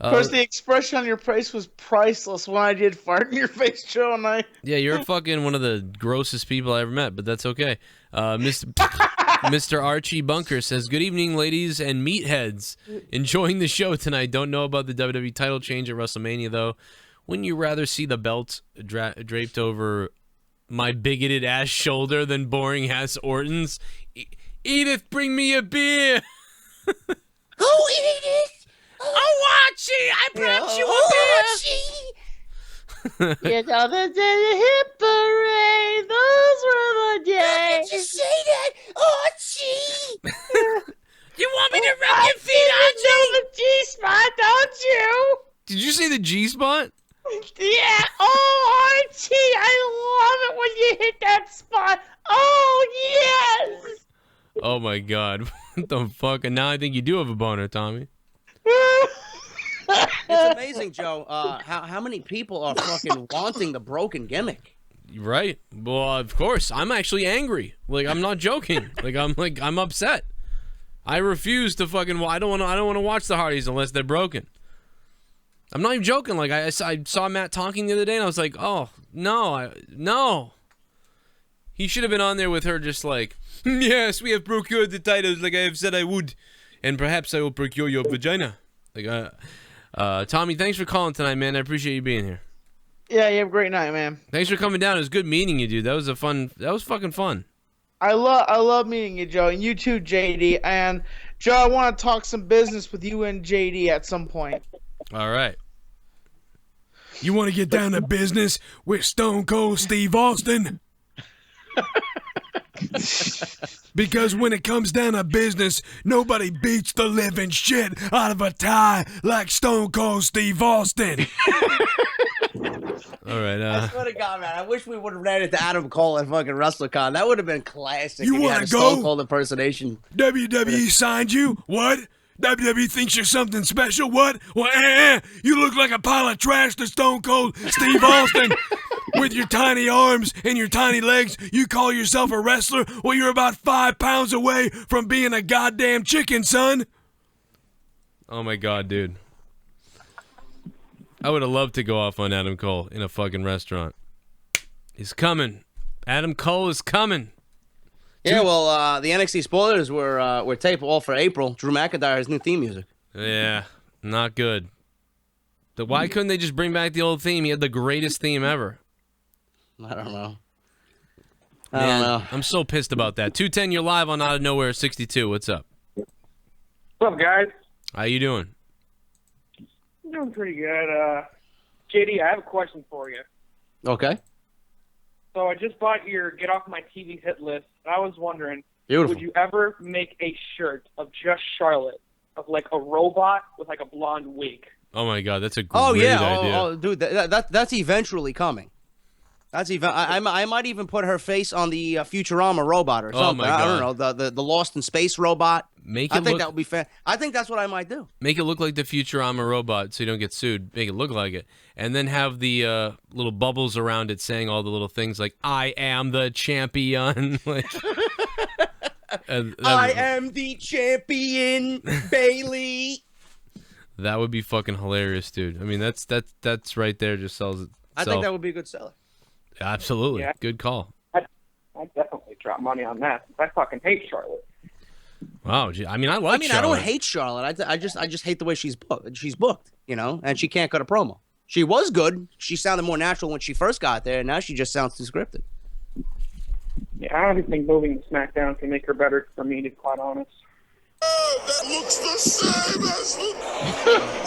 Of course, the expression on your face was priceless when I did fart in your face, Joe, and I... Yeah, you're fucking one of the grossest people I ever met, but that's okay. Mr. Archie Bunker says, good evening, ladies and meatheads. Enjoying the show tonight. Don't know about the WWE title change at WrestleMania, though. Wouldn't you rather see the belt draped over my bigoted ass shoulder than boring ass Orton's? Edith, bring me a beer. Oh, Edith! Oh, Archie, I brought you a beer. You know, the hit parade, those were the days. You say that, Archie! You want me to rub your feet, Archie? You know the G-spot, don't you? Did you say the G-spot? Yeah. Oh, Archie, I love it when you hit that spot. Oh, yes. Oh, my God. What the fuck? And now I think you do have a boner, Tommy. It's amazing, Joe, how many people are fucking wanting the broken gimmick. Right. Well, of course. I'm actually angry. Like, I'm not joking. I'm upset. I refuse to fucking... I don't want to watch the Hardys unless they're broken. I'm not even joking. Like, I saw Matt talking the other day, and I was like, oh, no. No. He should have been on there with her just like, yes, we have procured the titles like I have said I would. And perhaps I will procure your vagina. Like, Tommy, thanks for calling tonight, man. I appreciate you being here. Yeah, you have a great night, man. Thanks for coming down. It was good meeting you, dude. That was fucking fun. I love meeting you, Joe, and you too, JD. And Joe, I want to talk some business with you and JD at some point. All right. You want to get down to business with Stone Cold Steve Austin? Because when it comes down to business, nobody beats the living shit out of a tie like Stone Cold Steve Austin. All right. I swear to God, man, I wish we would have ran into Adam Cole at fucking WrestleCon. That would have been classic. You if he wanna had a go? Stone Cold impersonation. WWE signed you? What? WWE thinks you're something special? What? Well, you look like a pile of trash to Stone Cold Steve Austin. With your tiny arms and your tiny legs, you call yourself a wrestler? Well, you're about 5 pounds away from being a goddamn chicken, son. Oh my God, dude. I would have loved to go off on Adam Cole in a fucking restaurant. He's coming. Adam Cole is coming. Yeah, well, the NXT spoilers were taped all for April. Drew McIntyre's new theme music. Yeah, not good. Why couldn't they just bring back the old theme? He had the greatest theme ever. I don't know. I'm so pissed about that. 210, you're live on Out of Nowhere 62. What's up? What's up, guys? How you doing? I'm doing pretty good. JD, I have a question for you. Okay. So I just bought your Get Off My TV hit list, and I was wondering, Beautiful. would you ever make a shirt of just Charlotte, of like a robot with like a blonde wig? Oh my God, that's a great Oh yeah, idea. oh dude, that's eventually coming. That's even. I might even put her face on the Futurama robot or something. my God. I don't know, the Lost in Space robot. Make I it think look, that would be fair. I think that's what I might do. make it look like the Futurama robot, so you don't get sued. Make it look like it, and then have the little bubbles around it saying all the little things like "I am the champion." Like, I am the champion, Bailey. That would be fucking hilarious, dude. I mean, that's right there. Just sells it. I think that would be a good seller. Absolutely, Yeah. good call. I definitely drop money on that. I fucking hate Charlotte. Wow, I mean, I like. I Charlotte. don't hate Charlotte. I just hate the way she's booked. You know, and she can't cut a promo. She was good. She sounded more natural when she first got there, and now she just sounds too scripted. Yeah, I don't think moving to SmackDown can make her better for me, to be quite honest. Oh, that looks the same as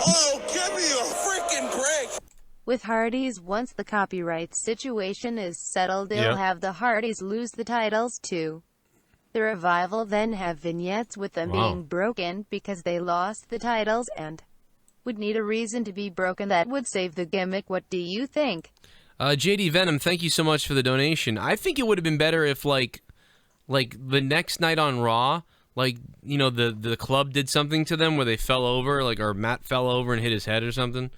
Oh, give me a freaking break. With Hardys, once the copyright situation is settled, they'll have the Hardys lose the titles too. The Revival then have vignettes with them being broken because they lost the titles and would need a reason to be broken that would save the gimmick. What do you think? JD Venom, thank you so much for the donation. I think it would have been better if like the next night on Raw, like, you know, the club did something to them where they fell over, like, or Matt fell over and hit his head or something.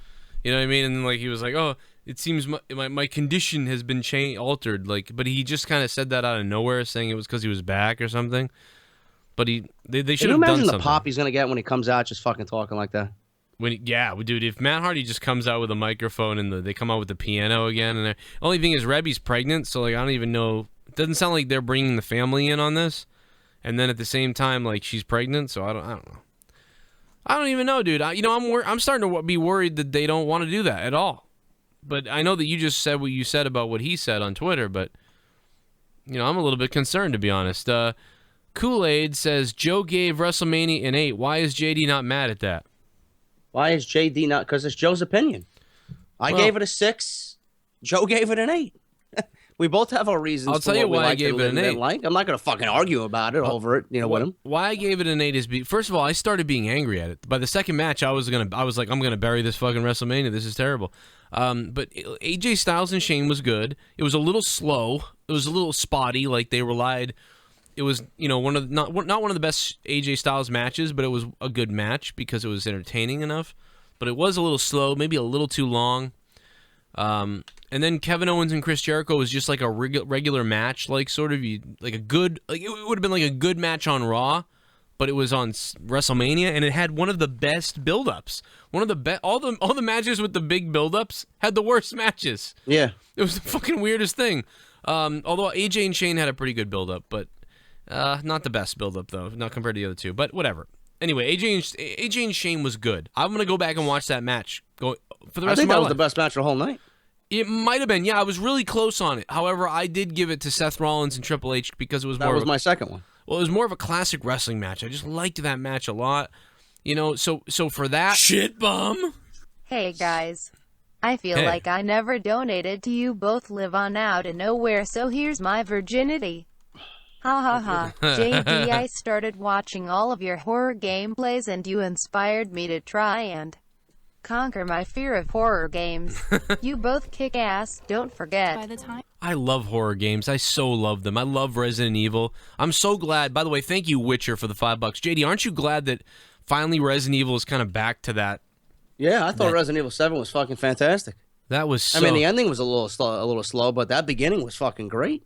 You know what I mean? And then, like, he was like, "Oh, it seems my condition has been altered." Like, but he just kind of said that out of nowhere, saying it was because he was back or something. But they should have done something. Can you imagine the pop he's gonna get when he comes out just fucking talking like that? Dude, if Matt Hardy just comes out with a microphone and they come out with the piano again, and the only thing is Rebby's pregnant, so like I don't even know. It doesn't sound like they're bringing the family in on this. And then at the same time, like, she's pregnant, so I don't know. I don't even know, dude. I'm starting to be worried that they don't want to do that at all. But I know that you just said what you said about what he said on Twitter, but I'm a little bit concerned, to be honest. Kool-Aid says Joe gave WrestleMania an 8. Why is JD not mad at that? Why is JD not? Because it's Joe's opinion. I gave it a 6. Joe gave it an 8. We both have our reasons. I'll tell you why I gave it an 8. I'm not going to fucking argue about it over it, with him. Why I gave it an 8 is first of all, I started being angry at it. By the second match, I was like, I'm gonna bury this fucking WrestleMania. This is terrible. But AJ Styles and Shane was good. It was a little slow. It was a little spotty. Like they relied. It was not one of the best AJ Styles matches, but it was a good match because it was entertaining enough. But it was a little slow, maybe a little too long. And then Kevin Owens and Chris Jericho was just like a regular match, like sort of it would have been like a good match on Raw, but it was on WrestleMania, and it had one of the best build-ups. One of the all the matches with the big build-ups had the worst matches. Yeah, it was the fucking weirdest thing. Although AJ and Shane had a pretty good build-up, but not the best build-up though, not compared to the other two. But whatever. Anyway, AJ and Shane was good. I'm gonna go back and watch that match. For the rest of my life. I think that was the best match of the whole night. It might have been. Yeah, I was really close on it. However, I did give it to Seth Rollins and Triple H because it was That was my second one. Well, it was more of a classic wrestling match. I just liked that match a lot. So for that shit bum. Hey guys. I feel like I never donated to you. Both live on OUTTA Nowhere, so here's my virginity. Ha ha ha. JD, I started watching all of your horror gameplays and you inspired me to try and conquer my fear of horror games. You both kick ass, don't forget. I love horror games. I so love them. I love Resident Evil. I'm so glad. By the way, thank you, Witcher, for the $5. JD, aren't you glad that finally Resident Evil is kind of back to that? Yeah, I thought Resident Evil 7 was fucking fantastic. That was so... I mean, the ending was a little slow, but that beginning was fucking great.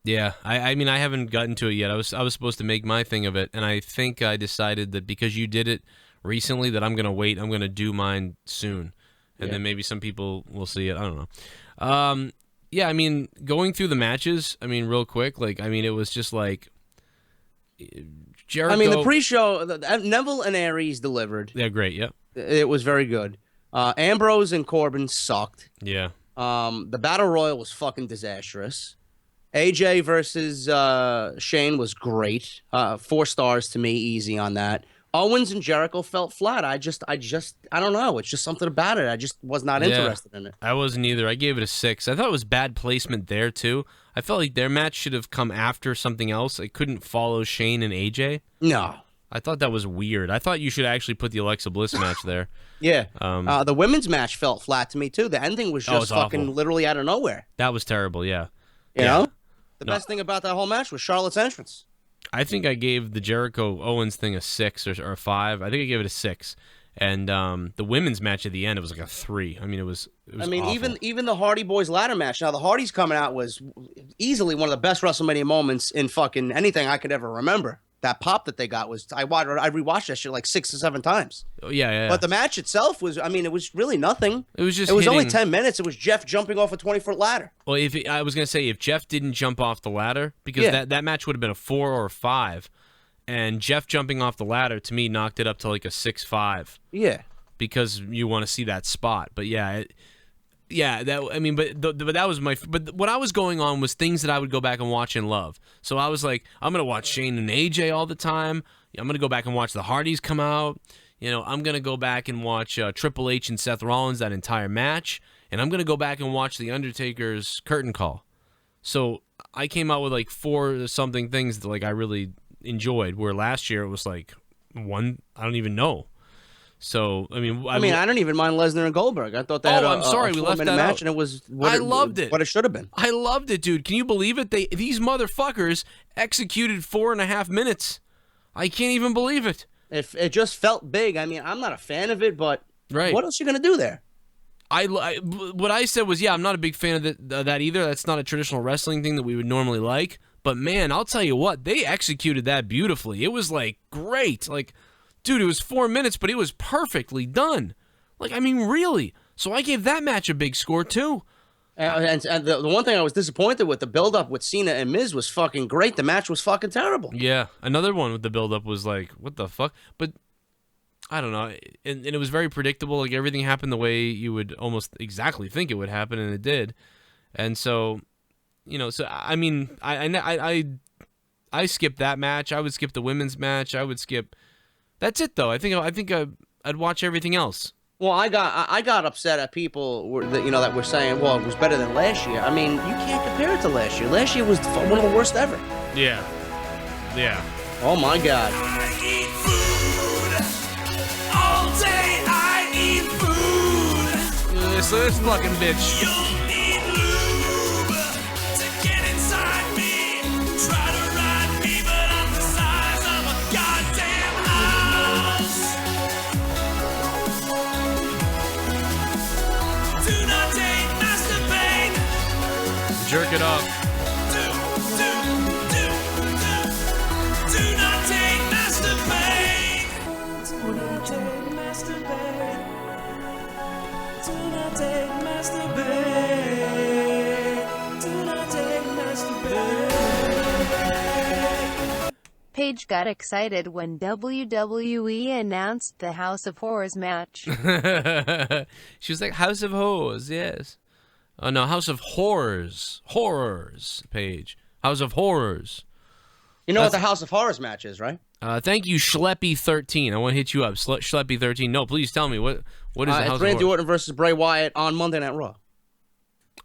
Yeah, I mean, I haven't gotten to it yet. I was supposed to make my thing of it, and I think I decided that because you did it recently that I'm going to wait. I'm going to do mine soon. And then maybe some people will see it. I don't know. Yeah, I mean, going through the matches, I mean, real quick, it was just like Jericho. I mean, the pre-show, Neville and Aries delivered. Yeah, great, yeah. It was very good. Ambrose and Corbin sucked. Yeah. The Battle Royal was fucking disastrous. AJ versus Shane was great. 4 stars to me, easy on that. Owens and Jericho felt flat. I don't know. It's just something about it. I just was not interested in it. I wasn't either. I gave it a 6. I thought it was bad placement there, too. I felt like their match should have come after something else. It couldn't follow Shane and AJ. No. I thought that was weird. I thought you should actually put the Alexa Bliss match there. Yeah. The women's match felt flat to me, too. The ending was just fucking awful. literally out of nowhere. That was terrible, yeah. You know? The best thing about that whole match was Charlotte's entrance. I think I gave the Jericho Owens thing a 6 or a 5. I think I gave it a 6. And the women's match at the end, it was like a 3. I mean, it was awful. even the Hardy Boys ladder match. Now, the Hardys coming out was easily one of the best WrestleMania moments in fucking anything I could ever remember. That pop that they got was, I rewatched that shit like 6 or 7 times. Oh, yeah. But the match itself was, I mean, it was really nothing. It was only 10 minutes. It was Jeff jumping off a 20-foot ladder. Well, I was going to say, if Jeff didn't jump off the ladder, because that match would have been a 4 or a 5, and Jeff jumping off the ladder, to me, knocked it up to like a 6-5. Yeah. Because you want to see that spot. But but that was but what I was going on was things that I would go back and watch and love. So I was like, I'm gonna watch Shane and AJ all the time. I'm gonna go back and watch the Hardys come out. I'm gonna go back and watch Triple H and Seth Rollins, that entire match, and I'm gonna go back and watch the Undertaker's curtain call. So I came out with like 4 something things that like I really enjoyed. Where last year it was like 1, I don't even know. So I mean, I don't even mind Lesnar and Goldberg. I thought they had I'm sorry, a we left that match, out. and it was I loved it. What it should have been. I loved it, dude. Can you believe it? These motherfuckers executed 4.5 minutes. I can't even believe it. It just felt big. I mean, I'm not a fan of it, but what else are you gonna do there? What I said was, I'm not a big fan of that either. That's not a traditional wrestling thing that we would normally like. But man, I'll tell you what, they executed that beautifully. It was like great. Like, dude, it was 4 minutes, but it was perfectly done. Like, I mean, really. So I gave that match a big score too. And the one thing I was disappointed with, the build-up with Cena and Miz was fucking great. The match was fucking terrible. Yeah, another one with the build-up was like, what the fuck? But I don't know, and it was very predictable. Like, everything happened the way you would almost exactly think it would happen, and it did. And so, I mean, I skipped that match. I would skip the women's match. I would skip. That's it, though. I think I'd watch everything else. Well, I got upset at people that were saying, well, it was better than last year. I mean, you can't compare it to last year. Last year was one of the worst ever. Yeah. Oh my God. I eat food all day. I eat food. This fucking bitch. You'll need lube to get inside me. Try to ride me, but I'm the size of a goddamn house. Do not take masturbate. Jerk it off. Do not take masturbate. Do not take masturbate. Do not take masturbate. Do not take masturbate. Paige got excited when WWE announced the House of Horrors match. She was like, House of Horrors, yes. Oh, no, House of Horrors. Horrors, Paige. House of Horrors. You know what the House of Horrors match is, right? Thank you, Schleppy13. I want to hit you up. Schleppy13. No, please tell me. What is the House of Horrors? It's Randy Orton versus Bray Wyatt on Monday Night Raw.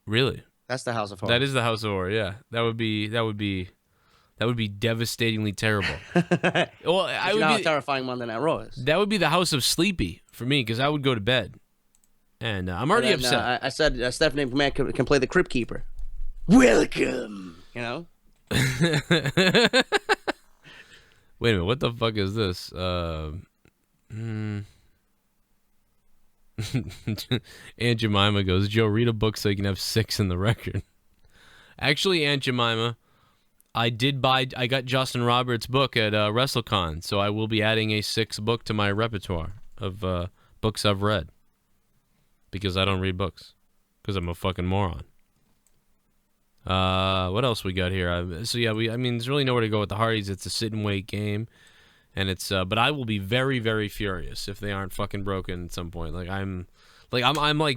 Really? That's the House of Horrors. That is the House of Horror, yeah. That would be devastatingly terrible. Well, how terrifying Monday Night Raw is. That would be the House of Sleepy for me, because I would go to bed. And I'm already upset. I said Stephanie McMahon can play the Crypt Keeper. Welcome. Wait a minute, what the fuck is this? Aunt Jemima goes, Joe, read a book so you can have 6 in the record. Actually, Aunt Jemima, I got Justin Roberts' book at WrestleCon, so I will be adding a 6th book to my repertoire of books I've read. Because I don't read books. Because I'm a fucking moron. What else we got here? There's really nowhere to go with the Hardys. It's a sit and wait game, and it's. But I will be very, very furious if they aren't fucking broken at some point. I'm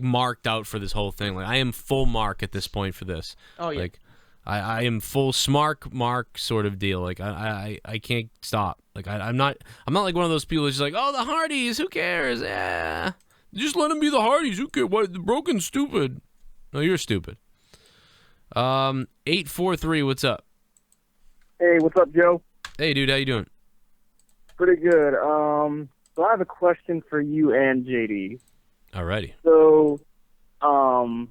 marked out for this whole thing. Like, I am full mark at this point for this. Oh yeah. Like, I am full smart mark sort of deal. Like, I can't stop. Like, I'm not like one of those people that's just like, oh, the Hardys, who cares? Yeah, just let them be the Hardys. Who cares? What? The broken stupid. No, you're stupid. 843, what's up? Hey, what's up, Joe? Hey, dude, how you doing? Pretty good. So I have a question for you and JD. Alrighty. So, I'm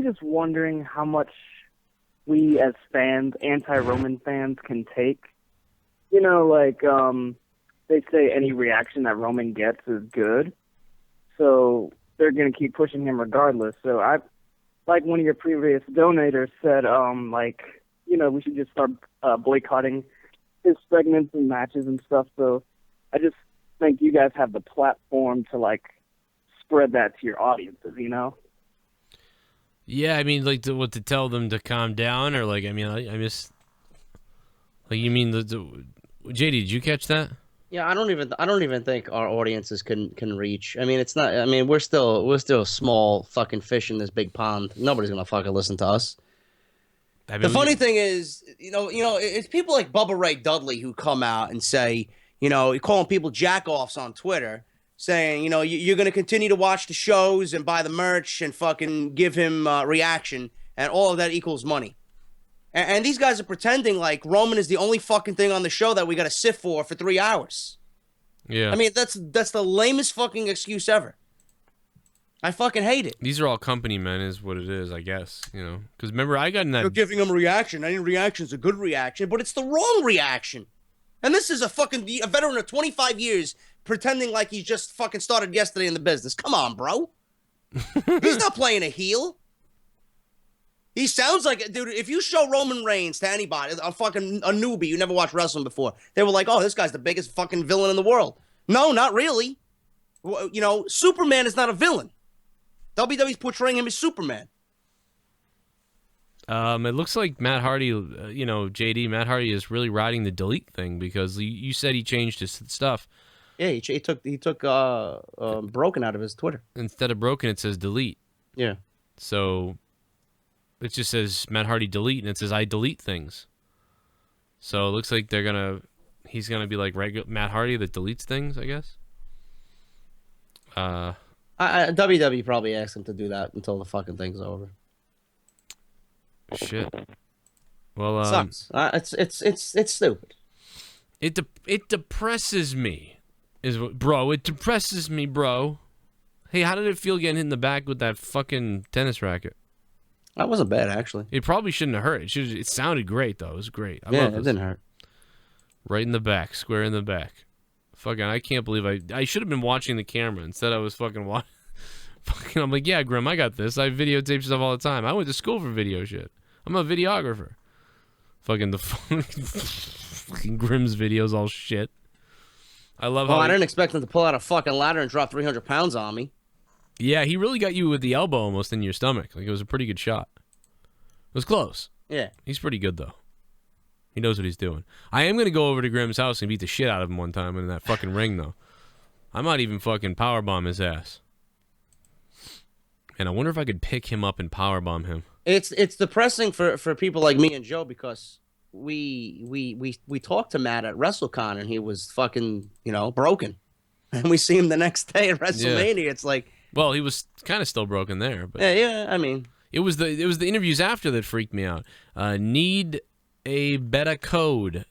just wondering how much we as fans, anti-Roman fans, can take. You know, like, they say any reaction that Roman gets is good. So they're going to keep pushing him regardless. So like one of your previous donators said, like, you know, we should just start boycotting his segments and matches and stuff. So I just think you guys have the platform to, like, spread that to your audiences, you know? Yeah, I mean, like, to tell them to calm down, or, like, I mean, I just, like, you mean, JD, did you catch that? Yeah, I don't even think our audiences can reach. I mean, it's not. I mean, we're still a small fucking fish in this big pond. Nobody's gonna fucking listen to us. I mean, the funny thing is, you know, it's people like Bubba Ray Dudley who come out and say, you know, calling people jack-offs on Twitter, saying, you know, you're going to continue to watch the shows and buy the merch and fucking give him reaction, and all of that equals money. And these guys are pretending like Roman is the only fucking thing on the show that we got to sit for 3 hours. Yeah. I mean, that's the lamest fucking excuse ever. I fucking hate it. These are all company men, is what it is, I guess. You know, because remember, I got in that. You're giving him a reaction. Any reaction is a good reaction, but it's the wrong reaction. And this is a veteran of 25 years pretending like he just fucking started yesterday in the business. Come on, bro. He's not playing a heel. He sounds like, dude, if you show Roman Reigns to anybody, a newbie, you never watched wrestling before, they were like, oh, this guy's the biggest fucking villain in the world. No, not really. You know, Superman is not a villain. WWE's portraying him as Superman. It looks like Matt Hardy, you know, JD, Matt Hardy is really riding the delete thing, because you said he changed his stuff. Yeah, he took broken out of his Twitter. Instead of broken, it says delete. Yeah. So it just says Matt Hardy delete, and it says I delete things. So it looks like he's gonna be like regular Matt Hardy that deletes things, I guess. WWE probably asked him to do that until the fucking thing's over. Shit. Well, sucks. It's stupid. It depresses me, bro. It depresses me, bro. Hey, how did it feel getting hit in the back with that fucking tennis racket? That wasn't bad, actually. It probably shouldn't have hurt. It sounded great though. It was great. I love it. It didn't hurt. Right in the back, square in the back. Fucking, I can't believe I should have been watching the camera. Instead, I was fucking watching. Fucking, I'm like, yeah, Grim, I got this. I videotape stuff all the time. I went to school for video shit. I'm a videographer. Fucking fucking Grim's videos, all shit. I love how I didn't expect him to pull out a fucking ladder and drop 300 pounds on me. Yeah, he really got you with the elbow almost in your stomach. Like, it was a pretty good shot. It was close. Yeah. He's pretty good, though. He knows what he's doing. I am going to go over to Grim's house and beat the shit out of him one time in that fucking ring, though. I might even fucking powerbomb his ass. And I wonder if I could pick him up and powerbomb him. It's depressing for people like me and Joe, because we talked to Matt at WrestleCon and he was fucking, you know, broken. And we see him the next day at WrestleMania. Yeah. It's like, well, he was kind of still broken there, but yeah, I mean, it was the interviews after that freaked me out. Need a better code.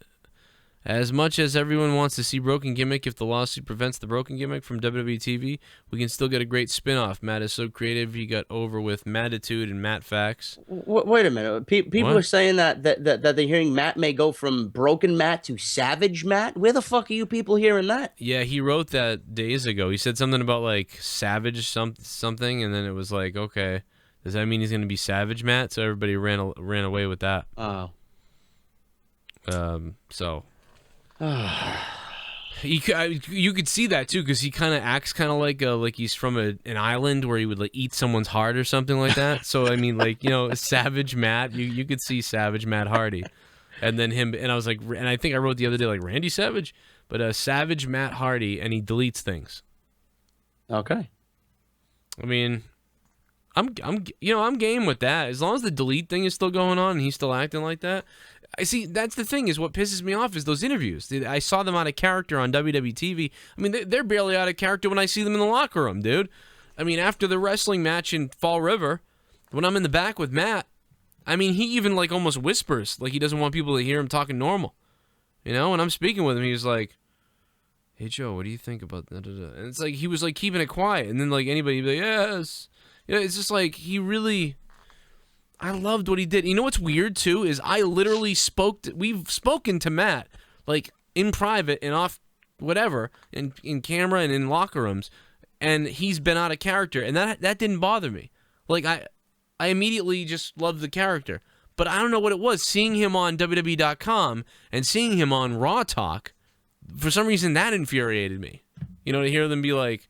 As much as everyone wants to see Broken Gimmick, if the lawsuit prevents the Broken Gimmick from WWE TV, we can still get a great spin-off. Matt is so creative, he got over with Mattitude and Matt Facts. Wait a minute. People are saying that they're hearing Matt may go from Broken Matt to Savage Matt? Where the fuck are you people hearing that? Yeah, he wrote that days ago. He said something about, like, Savage something, and then it was like, okay, does that mean he's going to be Savage Matt? So everybody ran away with that. Oh. So... you could see that too, because he kind of acts kind of like he's from an island where he would like eat someone's heart or something like that. So I mean, like, you know, Savage Matt, you could see Savage Matt Hardy, and then him, and I was like, and I think I wrote the other day like Randy Savage, but Savage Matt Hardy, and he deletes things. Okay. I mean, I'm game with that as long as the delete thing is still going on and he's still acting like that. I see, that's the thing, is what pisses me off is those interviews. I saw them out of character on WWE TV. I mean, they're barely out of character when I see them in the locker room, dude. I mean, after the wrestling match in Fall River, when I'm in the back with Matt, I mean, he even, like, almost whispers, like he doesn't want people to hear him talking normal. You know, when I'm speaking with him, he's like, hey Joe, what do you think about that? And it's like he was like keeping it quiet, and then like anybody would be like, yes. You know, it's just like he really. I loved what he did. You know what's weird too is I literally we've spoken to Matt like in private and off whatever in camera and in locker rooms, and he's been out of character, and that didn't bother me. Like I immediately just loved the character, but I don't know what it was. Seeing him on WWE.com and seeing him on Raw Talk, for some reason that infuriated me. You know, to hear them be like,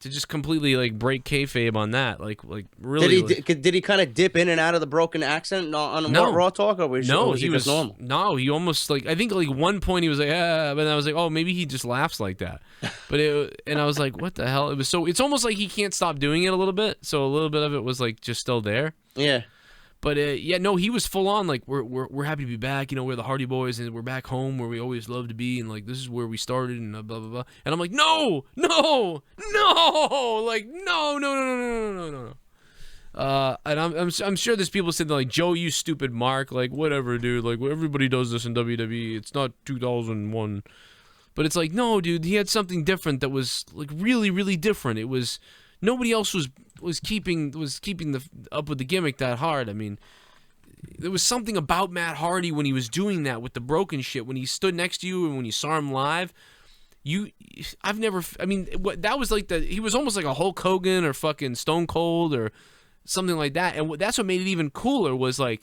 to just completely like break kayfabe on that, like really. Did he kind of dip in and out of the broken accent on Raw Talk, or was he was normal? No, he almost like I think like one point he was like but I was like, oh, maybe he just laughs like that. But and I was like, what the hell? It was so it's almost like he can't stop doing it a little bit. So a little bit of it was like just still there. Yeah. But yeah, no, he was full on like we're happy to be back. You know, we're the Hardy Boys and we're back home where we always love to be, and like this is where we started and blah blah blah. And I'm like, no, like no. And I'm sure there's people sitting there like, Joe, you stupid Mark, like whatever, dude. Like everybody does this in WWE. It's not 2001. But it's like, no, dude, he had something different that was like really, really different. It was nobody else was keeping up with the gimmick that hard. I mean, there was something about Matt Hardy when he was doing that with the broken shit, when he stood next to you and when you saw him live. That was like he was almost like a Hulk Hogan or fucking Stone Cold or something like that. And that's what made it even cooler was like,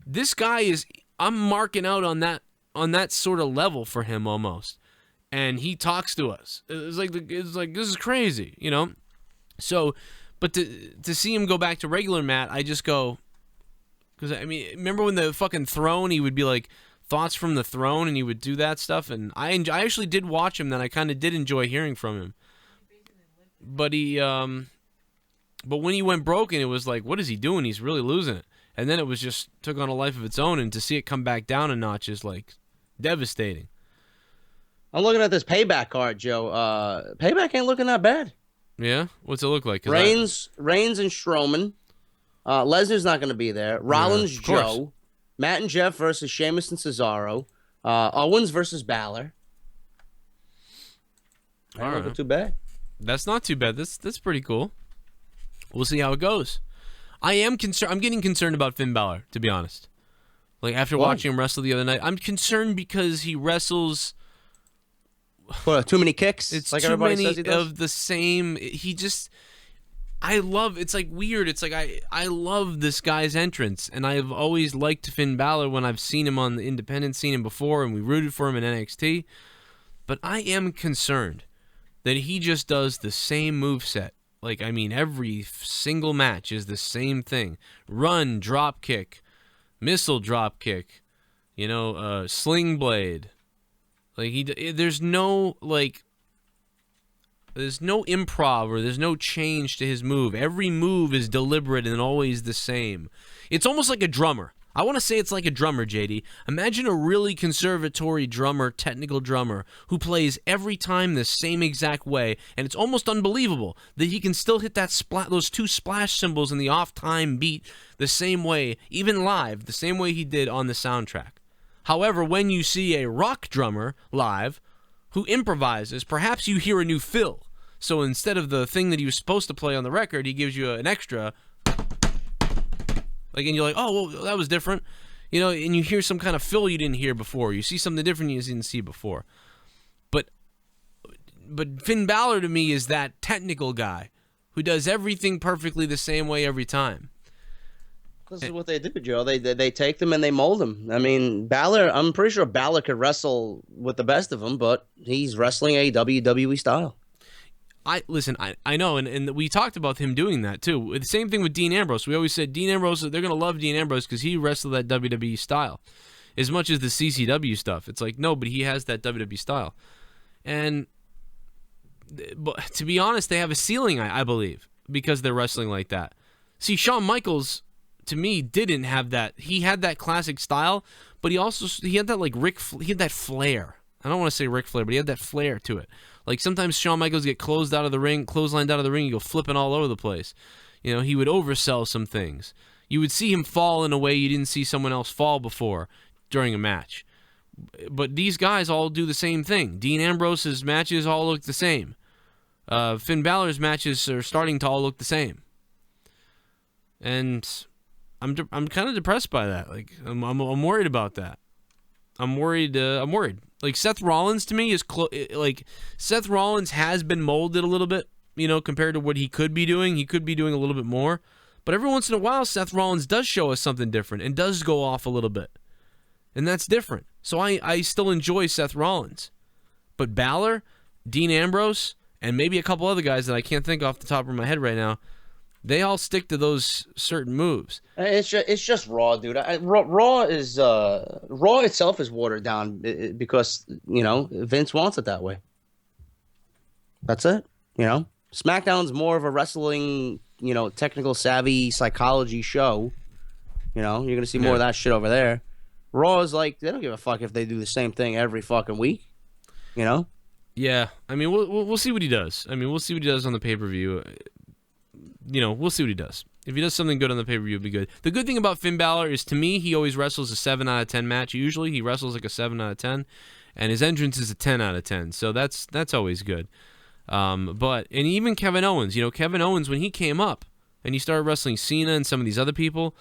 this guy I'm marking out on that sort of level for him almost. And he talks to us. It's like this is crazy, you know? So, but to see him go back to regular Matt, I just go, because I mean, remember when the fucking Throne, he would be like, thoughts from the Throne, and he would do that stuff, and I actually did watch him, then I kind of did enjoy hearing from him. But but when he went broken, it was like, what is he doing? He's really losing it. And then it was just took on a life of its own, and to see it come back down a notch is like devastating. I'm looking at this Payback card, Joe. Payback ain't looking that bad. Yeah? What's it look like? Reigns and Strowman. Lesnar's not going to be there. Rollins, Joe. Matt and Jeff versus Sheamus and Cesaro. Owens versus Balor. All right. Not too bad. That's not too bad. That's pretty cool. We'll see how it goes. I am concerned. I'm getting concerned about Finn Balor, to be honest. Like, after watching him wrestle the other night, I'm concerned because he wrestles... What, too many kicks? It's like too everybody many says he does? of the same. He just, it's like weird. It's like I love this guy's entrance, and I've always liked Finn Balor when I've seen him on the independent, seen him before, and we rooted for him in NXT. But I am concerned that he just does the same moveset. Like, I mean, every single match is the same thing: run, drop kick, missile drop kick, sling blade. Like there's no improv or there's no change to his move. Every move is deliberate and always the same. It's almost like a drummer. I want to say it's like a drummer, JD. Imagine a really conservatory drummer, technical drummer, who plays every time the same exact way, and it's almost unbelievable that he can still hit those two splash cymbals in the off-time beat the same way, even live, the same way he did on the soundtrack. However, when you see a rock drummer live who improvises, perhaps you hear a new fill. So instead of the thing that he was supposed to play on the record, he gives you an extra. And you're like, oh, well, that was different. And you hear some kind of fill you didn't hear before. You see something different you didn't see before. But Finn Balor to me is that technical guy who does everything perfectly the same way every time. This is what they do, Joe. They take them and they mold them. I mean, Balor, I'm pretty sure Balor could wrestle with the best of them, but he's wrestling a WWE style. I know, and we talked about him doing that, too. The same thing with Dean Ambrose. We always said Dean Ambrose, they're going to love Dean Ambrose because he wrestled that WWE style. As much as the CCW stuff. It's like, no, but he has that WWE style. But to be honest, they have a ceiling, I believe, because they're wrestling like that. See, Shawn Michaels... to me, didn't have that. He had that classic style, but he had that he had that flair. I don't want to say Ric Flair, but he had that flair to it. Like sometimes Shawn Michaels get clotheslined out of the ring, you go flipping all over the place. He would oversell some things. You would see him fall in a way you didn't see someone else fall before during a match. But these guys all do the same thing. Dean Ambrose's matches all look the same. Finn Balor's matches are starting to all look the same. And I'm kind of depressed by that. Like I'm worried about that. I'm worried. Like Seth Rollins to me is like Seth Rollins has been molded a little bit, you know, compared to what he could be doing. He could be doing a little bit more. But every once in a while, Seth Rollins does show us something different and does go off a little bit. And that's different. So I still enjoy Seth Rollins. But Balor, Dean Ambrose, and maybe a couple other guys that I can't think off the top of my head right now, they all stick to those certain moves. It's just Raw, dude. Raw itself is watered down because, you know, Vince wants it that way. That's it. You know, SmackDown's more of a wrestling, you know, technical savvy psychology show. You know, you're gonna see more of that shit over there. Raw is like, they don't give a fuck if they do the same thing every fucking week. You know? Yeah, I mean, we'll see what he does. I mean, we'll see what he does on the pay-per-view. You know, we'll see what he does. If he does something good on the pay-per-view, it'll be good. The good thing about Finn Balor is, to me, he always wrestles a 7 out of 10 match. Usually, he wrestles like a 7 out of 10, and his entrance is a 10 out of 10. So that's always good. And even Kevin Owens, you know, Kevin Owens, when he came up and he started wrestling Cena and some of these other people,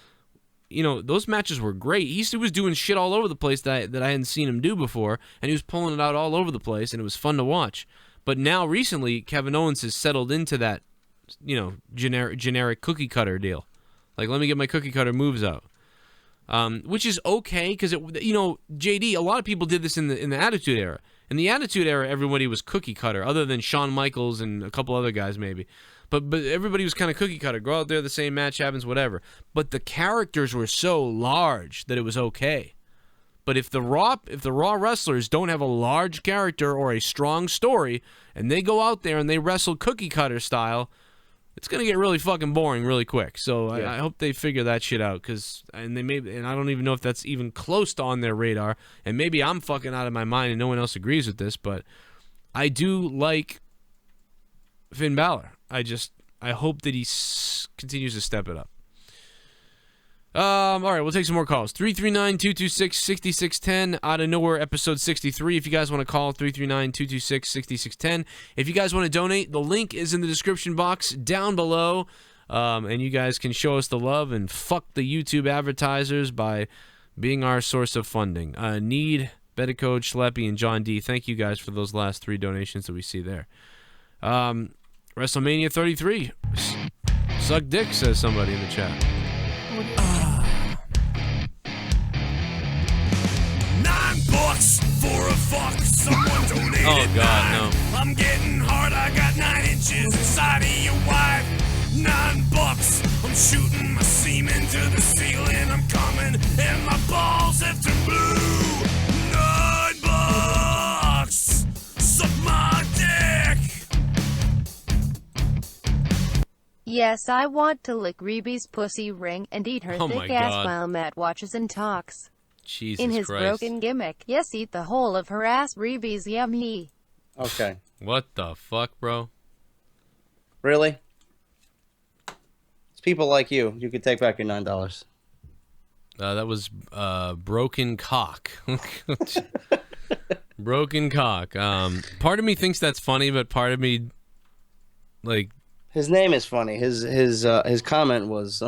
you know, those matches were great. He was doing shit all over the place that I hadn't seen him do before, and he was pulling it out all over the place, and it was fun to watch. But now, recently, Kevin Owens has settled into that, you know, generic cookie cutter deal. Like, let me get my cookie cutter moves out. Which is okay, because, you know, JD, a lot of people did this in the Attitude Era. In the Attitude Era, everybody was cookie cutter, other than Shawn Michaels and a couple other guys, maybe. But everybody was kind of cookie cutter. Go out there, the same match happens, whatever. But the characters were so large that it was okay. But if the Raw wrestlers don't have a large character or a strong story, and they go out there and they wrestle cookie cutter style, it's gonna get really fucking boring really quick. So I hope they figure that shit out, and I don't even know if that's even close to on their radar. And maybe I'm fucking out of my mind and no one else agrees with this, but I do like Finn Balor. I hope that he continues to step it up. All right, we'll take some more calls. 339-226-6610. Out of Nowhere, episode 63. If you guys want to call, 339-226-6610. If you guys want to donate, the link is in the description box down below. And you guys can show us the love and fuck the YouTube advertisers by being our source of funding. Need, Betacode, Schleppy, and John D. Thank you guys for those last 3 donations that we see there. WrestleMania 33. Suck dick, says somebody in the chat. $9 for a fuck. Someone donated. Oh God, no. I'm getting hard. I got 9 inches inside of your wife. $9. I'm shooting my semen to the ceiling. I'm coming and my balls have turned blue. $9. Suck my dick. Yes, I want to lick Reeby's pussy ring and eat her thick ass while Matt watches and talks. Jesus In his Christ. broken gimmick. Yes, eat the whole of her ass, Reeby's yummy. Okay. What the fuck, bro? Really? It's people like you. You could take back your $9. That was broken cock. Broken cock. Part of me thinks that's funny, but part of me, like, his name is funny. His comment was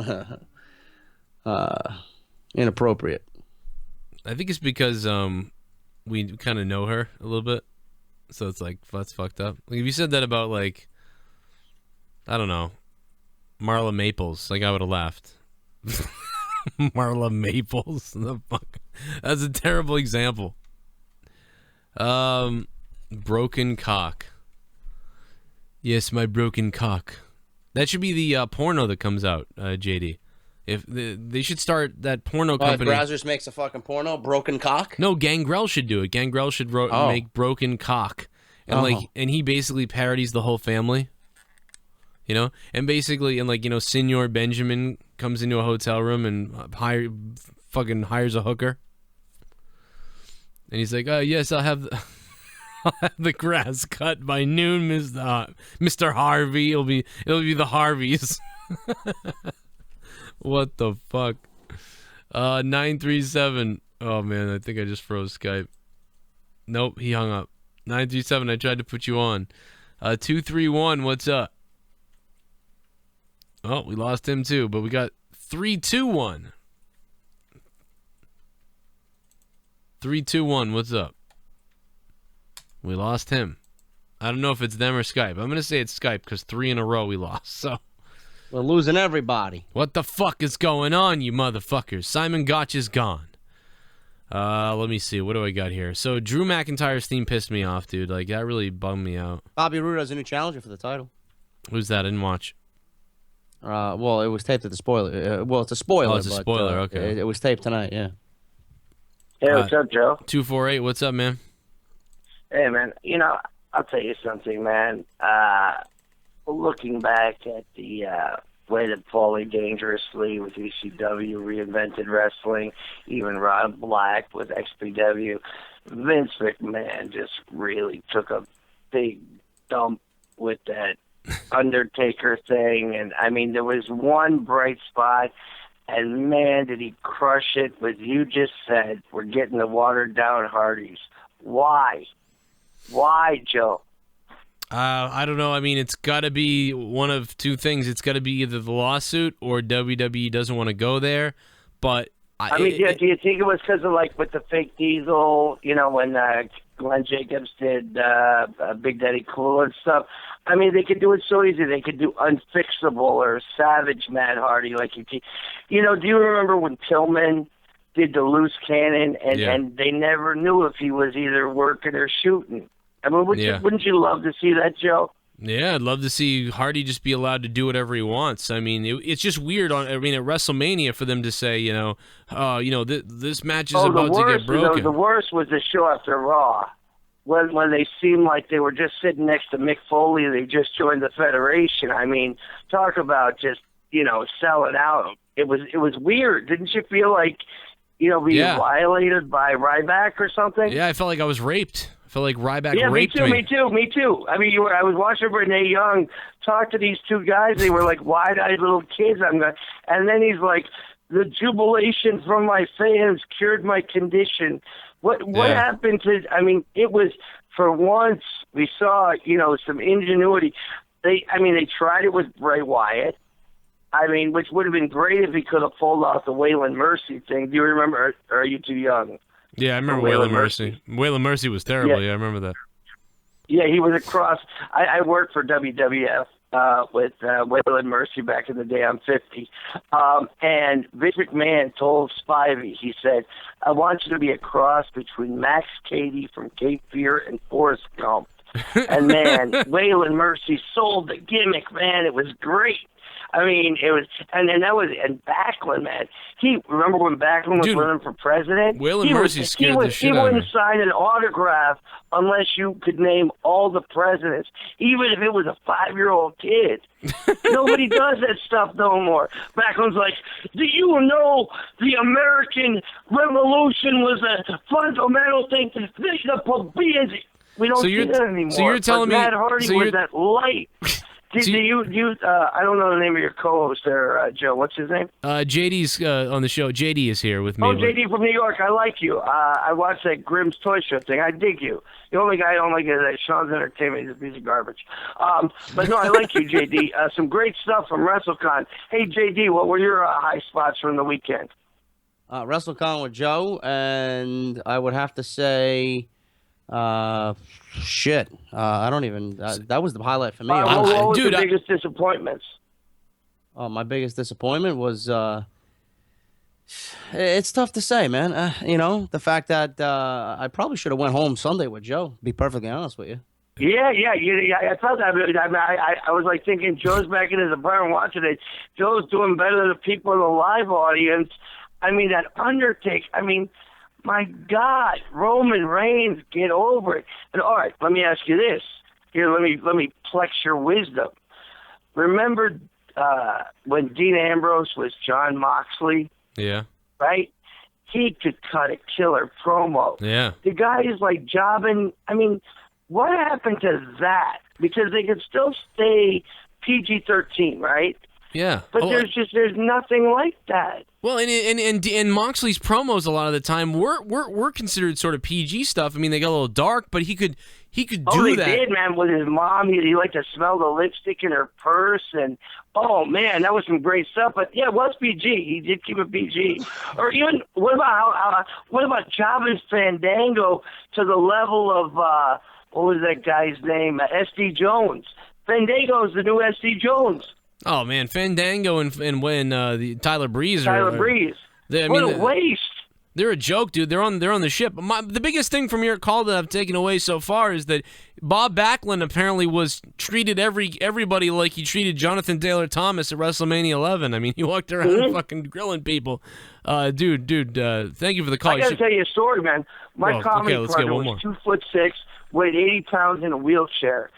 inappropriate. I think it's because we kind of know her a little bit, so it's like that's fucked up. Like if you said that about like, I don't know, Marla Maples, like I would have laughed. Marla Maples, the fuck? That's a terrible example. Broken cock. Yes, my broken cock. That should be the porno that comes out, JD. If they should start that porno company. Brazzers makes a fucking porno, Broken Cock. No, Gangrel should do it. Gangrel should make Broken Cock, and and he basically parodies the whole family. You know, and basically, and like, you know, Senor Benjamin comes into a hotel room and fucking hires a hooker, and he's like, yes, I'll have the grass cut by noon, Mr. Harvey. It'll be the Harveys. What the fuck? 937. Oh, man, I think I just froze Skype. Nope, he hung up. 937, I tried to put you on. 231, what's up? Oh, we lost him too, but we got 321. 321, what's up? We lost him. I don't know if it's them or Skype. I'm going to say it's Skype because 3 in a row we lost, so... We're losing everybody. What the fuck is going on, you motherfuckers? Simon Gotch is gone. Let me see. What do I got here? So Drew McIntyre's theme pissed me off, dude. Like, that really bummed me out. Bobby Roode has a new challenger for the title. Who's that? I didn't watch. Well, it was taped at the spoiler. Well, it's a spoiler. Oh, it's a spoiler. Okay. It was taped tonight, yeah. Hey, what's up, Joe? 248, what's up, man? Hey, man. You know, I'll tell you something, man. Looking back at the way that Paulie Dangerously with ECW reinvented wrestling, even Rod Black with XPW, Vince McMahon just really took a big dump with that Undertaker thing. And, I mean, there was one bright spot, and, man, did he crush it. But you just said we're getting the watered-down Hardys. Why? Why, Joe? I don't know. I mean, it's got to be one of two things. It's got to be either the lawsuit or WWE doesn't want to go there. But I mean, do you think it was because of, like, with the fake Diesel, you know, when Glenn Jacobs did Big Daddy Cool and stuff? I mean, they could do it so easy. They could do Unfixable or Savage Matt Hardy. Like, you know, do you remember when Pillman did the loose cannon and they never knew if he was either working or shooting? I mean, wouldn't you love to see that, Joe? Yeah, I'd love to see Hardy just be allowed to do whatever he wants. I mean, it's just weird. At WrestleMania for them to say, this match is about to get broken. The worst was the show after Raw, when they seemed like they were just sitting next to Mick Foley. They just joined the Federation. I mean, talk about just selling out. It was weird. Didn't you feel like being violated by RYBACK or something? Yeah, I felt like I was raped. I felt like RYBACK raped me. Me too. I mean, I was watching Renee Young talk to these two guys. They were like wide-eyed little kids. And then he's like, the jubilation from my fans cured my condition. What happened to? I mean, it was for once we saw some ingenuity. They tried it with Bray Wyatt. I mean, which would have been great if he could have pulled off the Waylon Mercy thing. Do you remember? Or are you too young? Yeah, I remember Waylon Mercy. Waylon Mercy was terrible. Yeah, I remember that. Yeah, he was across. I worked for WWF with Waylon Mercy back in the day. I'm 50. And Vince McMahon told Spivey, he said, I want you to be a cross between Max Cady from Cape Fear and Forrest Gump. And, man, Waylon Mercy sold the gimmick, man. It was great. I mean, it was, and Backlund, man. Remember when Backlund was running for president? Waylon Mercy scared the shit out of me. He wouldn't sign an autograph unless you could name all the presidents, even if it was a 5-year-old kid. Nobody does that stuff no more. Backlund's like, do you know the American Revolution was a fundamental thing? The plebeians. We don't see that anymore. So you're telling me Matt Hardy was that light. I don't know the name of your co-host there, Joe. What's his name? JD's on the show. JD is here with me. Oh, JD from New York. I like you. I watched that Grim's Toy Show thing. I dig you. The only guy I don't like is that Sean's Entertainment. He's a piece of garbage. But no, I like you, JD. Some great stuff from WrestleCon. Hey, JD, what were your high spots from the weekend? WrestleCon with Joe, and I would have to say... I don't even. That was the highlight for me. What was your biggest disappointments? My biggest disappointment was. It's tough to say, man. The fact that I probably should have went home Sunday with Joe. To be perfectly honest with you. Yeah. I felt that. I was like thinking Joe's back in his apartment watching it. Joe's doing better than the people in the live audience. I mean, that Undertaker. I mean. My God, Roman Reigns, get over it. And all right, let me ask you this. Here, let me flex your wisdom. Remember when Dean Ambrose was John Moxley? Yeah. Right? He could cut a killer promo. Yeah. The guy is like jobbing. I mean, what happened to that? Because they could still stay PG-13, right? Yeah. But there's nothing like that. Well, and Moxley's promos a lot of the time were considered sort of PG stuff. I mean, they got a little dark, but he could do that. He did, man. With his mom, he liked to smell the lipstick in her purse, and oh man, that was some great stuff. But yeah, it was PG. He did keep it PG. Or even what about Java's Fandango to the level of what was that guy's name? SD Jones. Fandango is the new SD Jones. Oh man, Fandango and when the Tyler Breeze. What a waste. They're a joke, dude. They're on the ship. The biggest thing from your call that I've taken away so far is that Bob Backlund apparently was treated everybody like he treated Jonathan Taylor Thomas at WrestleMania 11. I mean, he walked around fucking grilling people. Dude, thank you for the call. I gotta tell you a story, man. My comedy partner was 2'6", weighed 80 pounds in a wheelchair.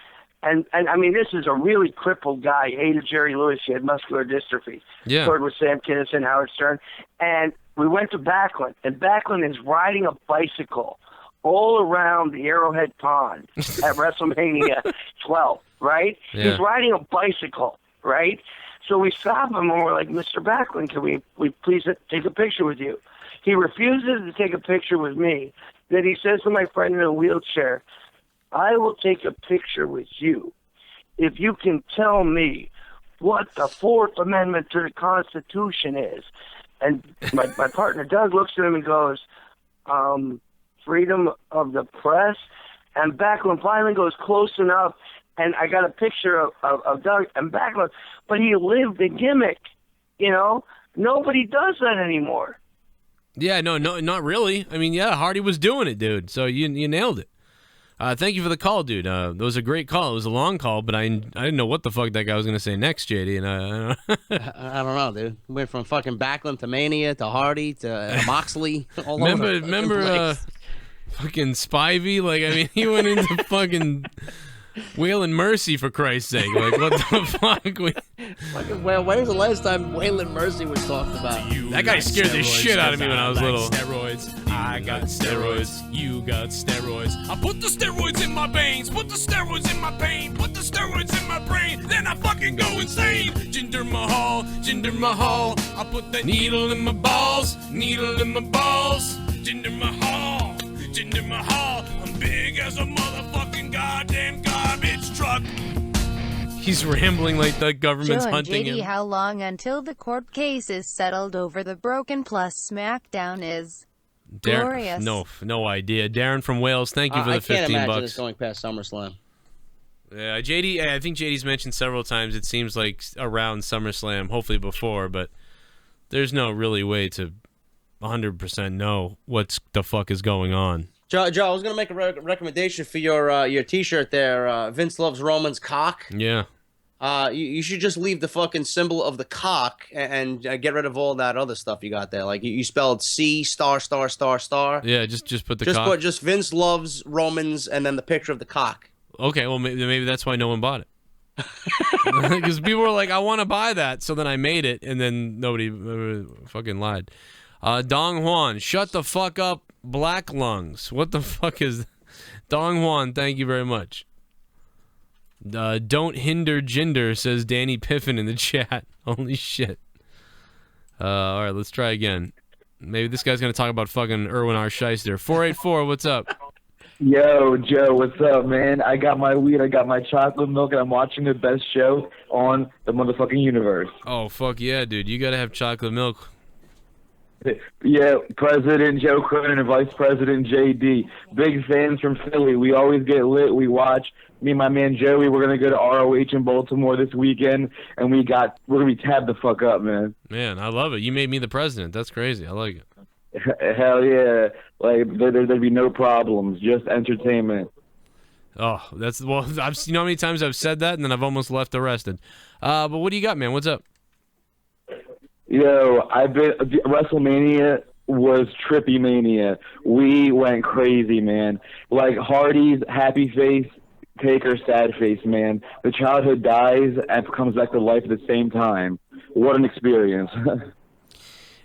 And I mean, this is a really crippled guy. He hated Jerry Lewis. He had muscular dystrophy. Yeah. Toured with Sam Kinison, Howard Stern. And we went to Backlund. And Backlund is riding a bicycle all around the Arrowhead Pond at WrestleMania 12, right? Yeah. He's riding a bicycle, right? So we stop him and we're like, Mr. Backlund, can we please take a picture with you? He refuses to take a picture with me. Then he says to my friend in a wheelchair, I will take a picture with you if you can tell me what the Fourth Amendment to the Constitution is. And my partner Doug looks at him and goes, freedom of the press. And Backlund finally goes close enough, and I got a picture of Doug and Backlund, but he lived the gimmick, you know? Nobody does that anymore. Yeah, no, not really. I mean, yeah, Hardy was doing it, dude, so you nailed it. Thank you for the call, dude. That was a great call. It was a long call, but I didn't know what the fuck that guy was going to say next, JD. And I don't know, dude. We went from fucking Backlund to Mania to Hardy to Moxley. All remember fucking Spivey? Like, I mean, he went into fucking Waylon Mercy, for Christ's sake. Like, what the fuck? Well, when's the last time Waylon Mercy was talked about? That guy scared the shit out of me when I was little. Steroids. I got steroids. You got steroids. I put the steroids in my veins. Put the steroids in my pain. Put the steroids in my brain. Then I fucking go insane. Jinder Mahal. Jinder Mahal. I put the needle in my balls. Needle in my balls. Jinder Mahal. Jinder Mahal. I'm big as a motherfucking goddamn garbage truck. He's rambling like the government's Joe and hunting JD, him. how long until the court case is settled over the Broken Plus SmackDown is glorious? No idea. Darren from Wales, thank you for the $15. I can't imagine this going past SummerSlam. Yeah, JD. I think JD's mentioned several times. It seems like around SummerSlam, hopefully before, but there's no really way to 100% know what the fuck is going on. Joe, I was gonna make a recommendation for your T-shirt there. Vince loves Roman's cock. Yeah. You should just leave the fucking symbol of the cock and get rid of all that other stuff you got there. Like you spelled C ******. Yeah, just put the cock. Just Vince loves Romans and then the picture of the cock. Okay, well maybe that's why no one bought it. Because people were like, I want to buy that, so then I made it, and then nobody fucking lied. Dong Juan, shut the fuck up, Black Lungs. What the fuck is Dong Juan? Thank you very much. Don't hinder Jinder, says Danny Piffin in the chat. Holy shit. All right, let's try again. Maybe this guy's gonna talk about fucking Erwin R. Scheister. 484, what's up? Yo, Joe, what's up, man? I got my weed, I got my chocolate milk, and I'm watching the best show on the motherfucking universe. Oh, fuck yeah, dude. You gotta have chocolate milk. Yeah, President Joe Cronin and Vice President JD. Big fans from Philly. We always get lit. We watch. Me and my man Joey, we're going to go to ROH in Baltimore this weekend, and we're going to be tabbed the fuck up, man. Man, I love it. You made me the president. That's crazy. I like it. Hell yeah. Like, there'd be no problems. Just entertainment. Oh, you know how many times I've said that, and then I've almost left arrested. But what do you got, man? What's up? Yo, WrestleMania was trippy mania. We went crazy, man. Like Hardy's happy face, Taker sad face, man. The childhood dies and comes back to life at the same time. What an experience.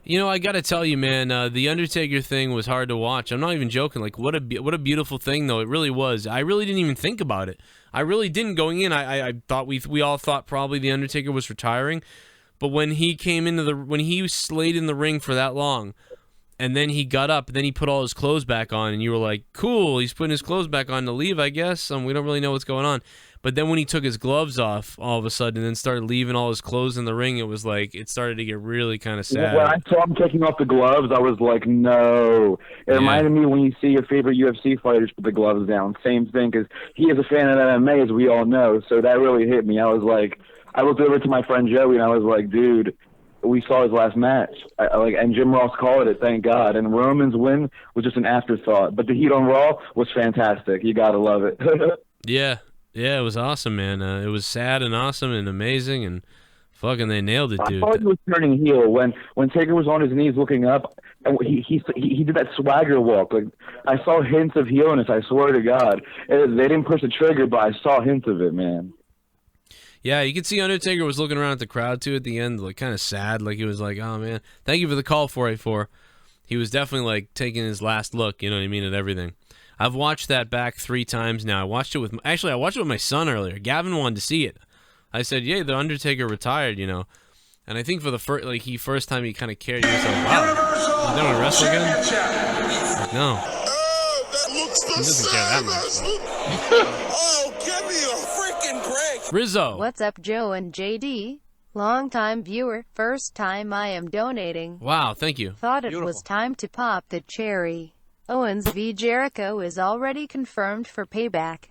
You know, I got to tell you, man, the Undertaker thing was hard to watch. I'm not even joking. Like, what a beautiful thing, though. It really was. I really didn't even think about it. I really didn't going in. I thought we all thought probably the Undertaker was retiring. But when he came when he slayed in the ring for that long, and then he got up, and then he put all his clothes back on, and you were like, cool, he's putting his clothes back on to leave, I guess. We don't really know what's going on. But then when he took his gloves off all of a sudden and then started leaving all his clothes in the ring, it was like, it started to get really kind of sad. When I saw him taking off the gloves, I was like, no. It reminded me when you see your favorite UFC fighters put the gloves down. Same thing, because he is a fan of MMA, as we all know, so that really hit me. I was like, I looked over to my friend Joey, and I was like, dude, we saw his last match. And Jim Ross called it, thank God. And Roman's win was just an afterthought. But the heat on Raw was fantastic. You got to love it. Yeah, it was awesome, man. It was sad and awesome and amazing, and fucking they nailed it, dude. I thought he was turning heel when Taker was on his knees looking up, and he did that swagger walk. Like, I saw hints of heelness, I swear to God. They didn't push the trigger, but I saw hints of it, man. Yeah, you could see Undertaker was looking around at the crowd, too, at the end, like, kind of sad. Like, he was like, oh, man, thank you for the call, 484. He was definitely, like, taking his last look, you know what I mean, at everything. I've watched that back 3 times now. I watched it with my son earlier. Gavin wanted to see it. I said, yeah, the Undertaker retired, you know. And I think for the first time he kind of cared. He was like, wow, he's doing a wrestle again? Like, no. He doesn't care that much. Oh, give me a freaking break. Rizzo. What's up, Joe and JD? Long-time viewer, first time I am donating. Wow, thank you. Thought it was time to pop the cherry. Owens v. Jericho is already confirmed for Payback.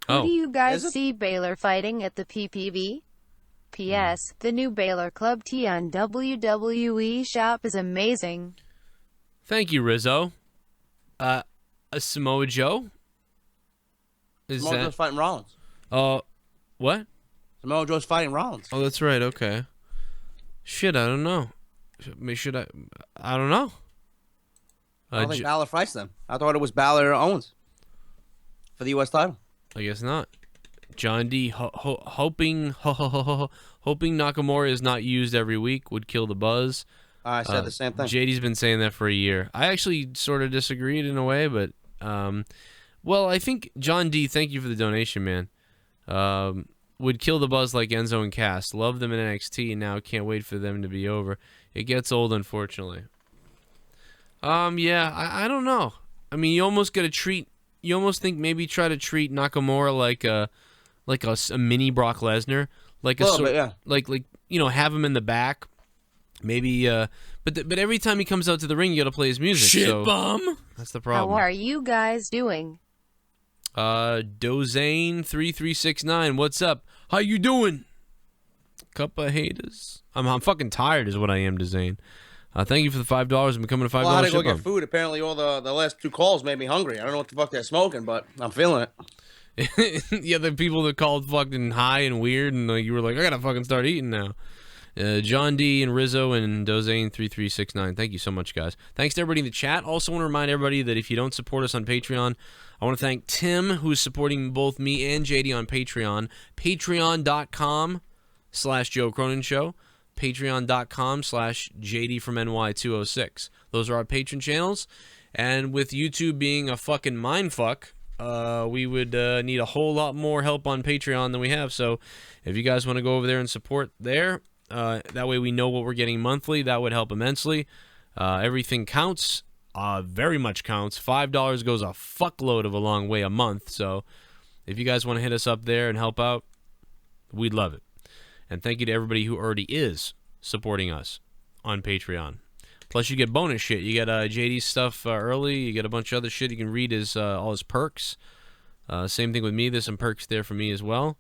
Who do you guys see Baylor fighting at the PPV? P.S. The new Baylor Club tee on WWE Shop is amazing. Thank you, Rizzo. A Samoa Joe? Samoa Joe's fighting Rollins. What? Samoa Joe's fighting Rollins. Oh, that's right. Okay. Shit, I don't know. I don't know. I don't think Balor fights them. I thought it was Balor or Owens for the U.S. title. I guess not. John D. hoping Nakamura is not used every week would kill the buzz. I said the same thing. JD's been saying that for a year. I actually sort of disagreed in a way, but well, I think John D. Thank you for the donation, man. Would kill the buzz like Enzo and Cass. Love them in NXT, and now can't wait for them to be over. It gets old, unfortunately. Yeah, I don't know. I mean, you almost got to treat. You almost think maybe try to treat Nakamura like a mini Brock Lesnar, like a sort, yeah. like you know, have him in the back, maybe. But every time he comes out to the ring, you got to play his music. Shit so bum. That's the problem. How are you guys doing? Dozane 3369. What's up? How you doing? Cup of haters. I'm fucking tired, is what I am, Dozane. Thank you for the $5. I'm becoming a $5 Well, I had to go ship get food. Apparently, all the last 2 calls made me hungry. I don't know what the fuck they're smoking, but I'm feeling it. Yeah, the people that called fucking high and weird, and you were like, I gotta fucking start eating now. John D. and Rizzo and Dozane3369. Thank you so much, guys. Thanks to everybody in the chat. Also want to remind everybody that if you don't support us on Patreon, I want to thank Tim, who's supporting both me and JD on Patreon. Patreon.com/Joe Cronin Show. Patreon.com/JD from NY206. Those are our patron channels. And with YouTube being a fucking mindfuck, we would need a whole lot more help on Patreon than we have. So if you guys want to go over there and support there, that way we know what we're getting monthly. That would help immensely. Everything counts. Very much counts. $5 goes a fuckload of a long way a month. So if you guys want to hit us up there and help out, we'd love it. And thank you to everybody who already is supporting us on Patreon. Plus, you get bonus shit. You get JD's stuff early. You get a bunch of other shit. You can read all his perks. Same thing with me. There's some perks there for me as well.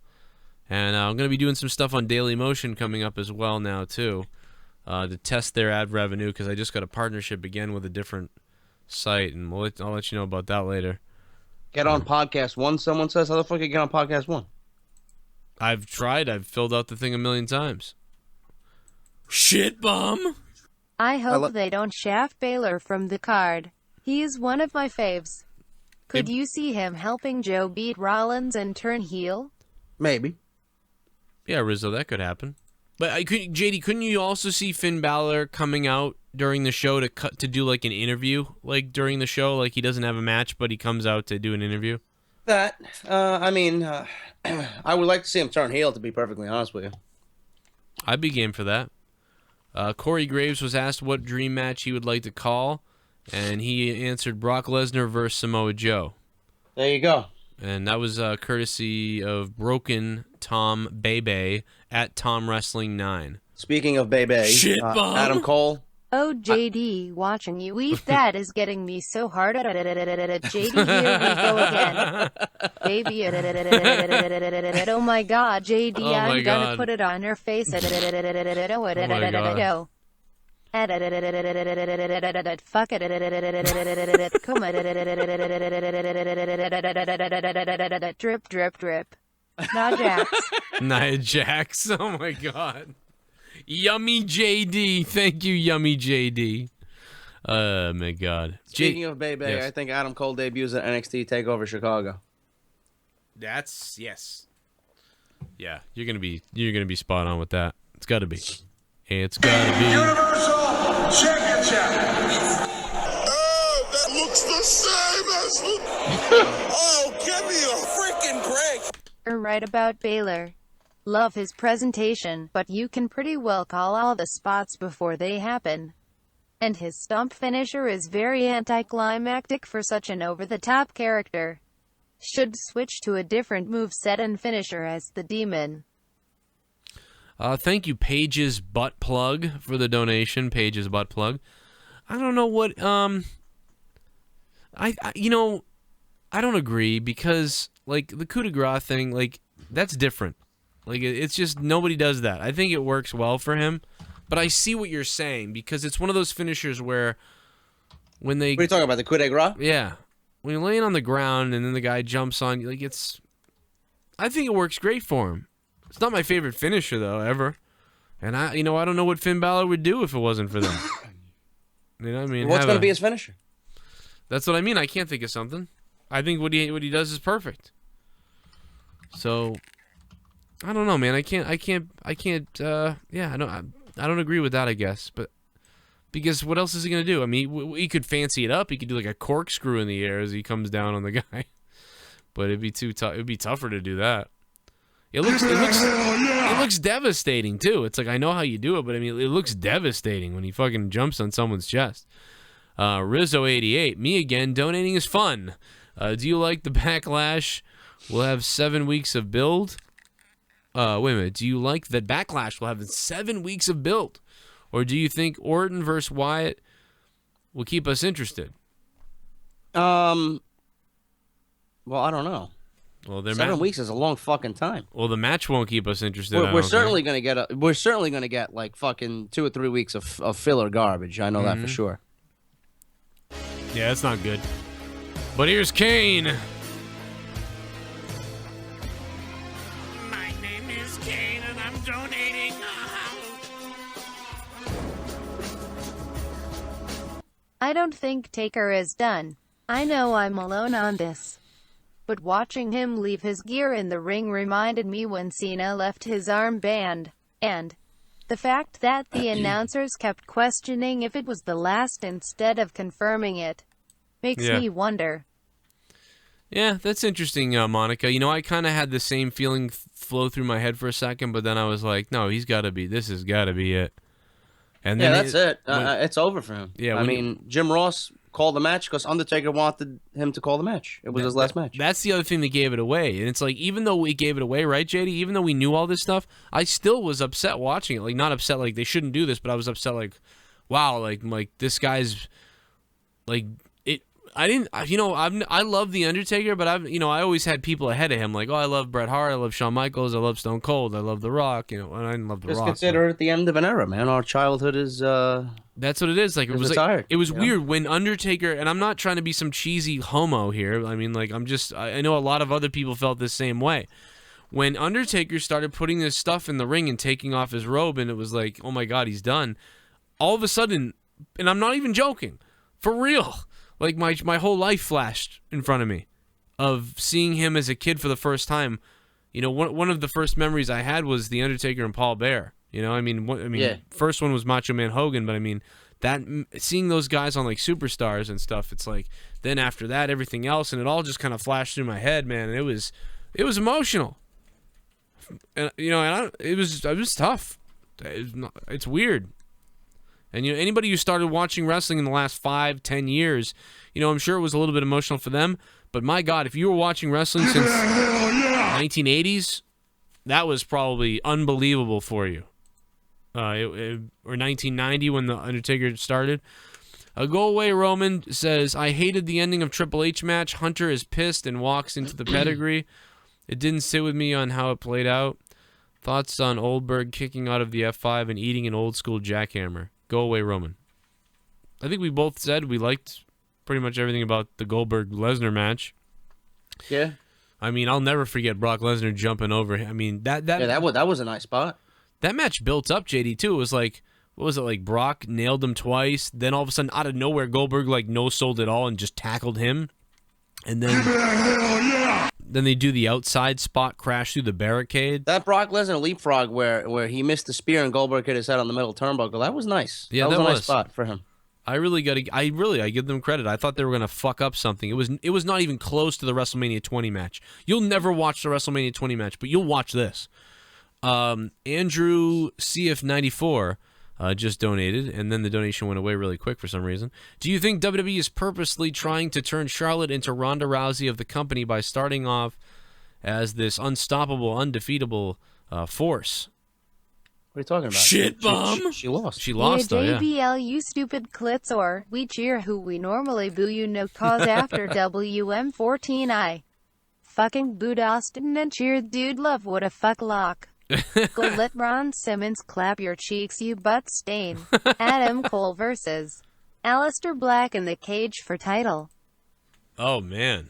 And I'm going to be doing some stuff on Daily Motion coming up as well now, too, to test their ad revenue, because I just got a partnership again with a different site, and I'll let you know about that later. Get on Podcast One, someone says. How the fuck you get on Podcast One? I've tried. I've filled out the thing 1,000,000 times. Shit bum. I hope they don't shaft Baylor from the card. He is one of my faves. Could you see him helping Joe beat Rollins and turn heel? Maybe. Yeah, Rizzo, that could happen. But JD, couldn't you also see Finn Balor coming out during the show to do like an interview, like during the show, like he doesn't have a match, but he comes out to do an interview? I would like to see him turn heel, to be perfectly honest with you. I'd be game for that. Corey Graves was asked what dream match he would like to call, and he answered Brock Lesnar versus Samoa Joe. There you go. And that was courtesy of Broken Tom Bebe at Tom Wrestling 9. Speaking of Bebe, Adam Cole. Oh, JD, watching you eat that is getting me so hard. JD, here we go again. Baby, oh my god, JD, Oh my I'm gonna God. put it on her face. Fuck it. Drip, drip, drip. Nah, Jax. Nia Jax. Oh my god. Yummy JD. Thank you, Yummy JD. Oh my god. Speaking of Bebe, Yes. I think Adam Cole debuts at NXT TakeOver Chicago. That's yes. Yeah, you're gonna be spot on with that. It's gotta be. It's gotta be. Universal Championship. Oh, that looks the same as. Oh, give me a freaking break. You're right about Baylor. Love his presentation, but you can pretty well call all the spots before they happen. And his stomp finisher is very anticlimactic for such an over-the-top character. Should switch to a different moveset and finisher as the Demon. Thank you, Paige's Butt Plug, for the donation. Paige's Butt Plug. I don't know what, I don't agree, because, like, the coup de grace thing, like, that's different. Like, it's just, nobody does that. I think it works well for him, but I see what you're saying, because it's one of those finishers where, when they... What are you talking about, the coup de grace? Yeah. When you're laying on the ground, and then the guy jumps on you, like, it's... I think it works great for him. It's not my favorite finisher, though, ever. And I don't know what Finn Balor would do if it wasn't for them. You know what I mean? What's going to be his finisher? That's what I mean. I can't think of something. I think what he does is perfect. So, I don't know, man. I don't agree with that, I guess. But because what else is he going to do? I mean, he could fancy it up. He could do like a corkscrew in the air as he comes down on the guy. But it'd be too tough. It'd be tougher to do that. It looks devastating too. It's like, I know how you do it, but I mean, it looks devastating when he fucking jumps on someone's chest. Rizzo88, me again. Donating is fun. Do you like the Backlash? We'll have 7 weeks of build. Wait a minute. Do you like that Backlash will have 7 weeks of build, or do you think Orton versus Wyatt will keep us interested? Well, I don't know. Well, 7 weeks is a long fucking time. Well, the match won't keep us interested. We're certainly gonna get like fucking 2 or 3 weeks of filler garbage. I know that for sure. Yeah, that's not good. But here's Kane. My name is Kane and I'm donating. I don't think Taker is done. I know I'm alone on this. But watching him leave his gear in the ring reminded me when Cena left his armband. And the fact that the announcers kept questioning if it was the last instead of confirming it makes me wonder. Yeah, that's interesting, Monica. I kind of had the same feeling flow through my head for a second, but then I was like, no, this has got to be it. And then that's it. It's over for him. Yeah, I mean, Jim Ross called the match because Undertaker wanted him to call the match. It was his last match. That's the other thing that gave it away. And it's like, even though we gave it away, right, JD? Even though we knew all this stuff, I still was upset watching it. Like, not upset like they shouldn't do this, but I was upset like, wow, like this guy's like it. I didn't, I love the Undertaker, but I always had people ahead of him. Like, oh, I love Bret Hart, I love Shawn Michaels, I love Stone Cold, I love The Rock. And I didn't love The Rock. Just consider it the end of an era, man. Our childhood is. That's what it is. Like, it was retired, like, it was weird when Undertaker, and I'm not trying to be some cheesy homo here. I mean, like, I know a lot of other people felt the same way. When Undertaker started putting this stuff in the ring and taking off his robe, and it was like, oh my God, he's done. All of a sudden, and I'm not even joking, for real, like my whole life flashed in front of me of seeing him as a kid for the first time. One of the first memories I had was the Undertaker and Paul Bearer. First one was Macho Man Hogan, but I mean, that seeing those guys on like Superstars and stuff, it's like, then after that, everything else, and it all just kind of flashed through my head, man. And it was emotional, and it was tough. It's weird. And anybody who started watching wrestling in the last 5-10 years, I'm sure it was a little bit emotional for them. But my God, if you were watching wrestling since 1980s, that was probably unbelievable for you. Or 1990 when the Undertaker started. A Go Away Roman says, I hated the ending of Triple H match. Hunter is pissed and walks into the pedigree. It didn't sit with me on how it played out. Thoughts on Oldberg kicking out of the F5 and eating an old school jackhammer. Go Away Roman. I think we both said we liked pretty much everything about the Goldberg-Lesnar match. Yeah. I mean, I'll never forget Brock Lesnar jumping over. I mean, that was a nice spot. That match built up, JD, too. It was like, what was it, like Brock nailed him twice, then all of a sudden, out of nowhere, Goldberg like no-sold it all and just tackled him. And then then they do the outside spot crash through the barricade. That Brock Lesnar leapfrog where he missed the spear and Goldberg hit his head on the middle turnbuckle, that was nice. Yeah, that was a nice spot for him. I give them credit. I thought they were gonna fuck up something. It was not even close to the WrestleMania 20 match. You'll never watch the WrestleMania 20 match, but you'll watch this. Andrew CF94 just donated, and then the donation went away really quick for some reason. Do you think WWE is purposely trying to turn Charlotte into Ronda Rousey of the company by starting off as this unstoppable, undefeatable force? What are you talking about? Shit bomb. She lost. She lost, though, yeah. JBL, you stupid clits, or we cheer who we normally boo, you no cause after WM14I. Fucking booed Austin and cheered dude love, what a fuck lock. Go let Ron Simmons clap your cheeks, you butt stain. Adam Cole versus Aleister Black in the cage for title. Oh, man.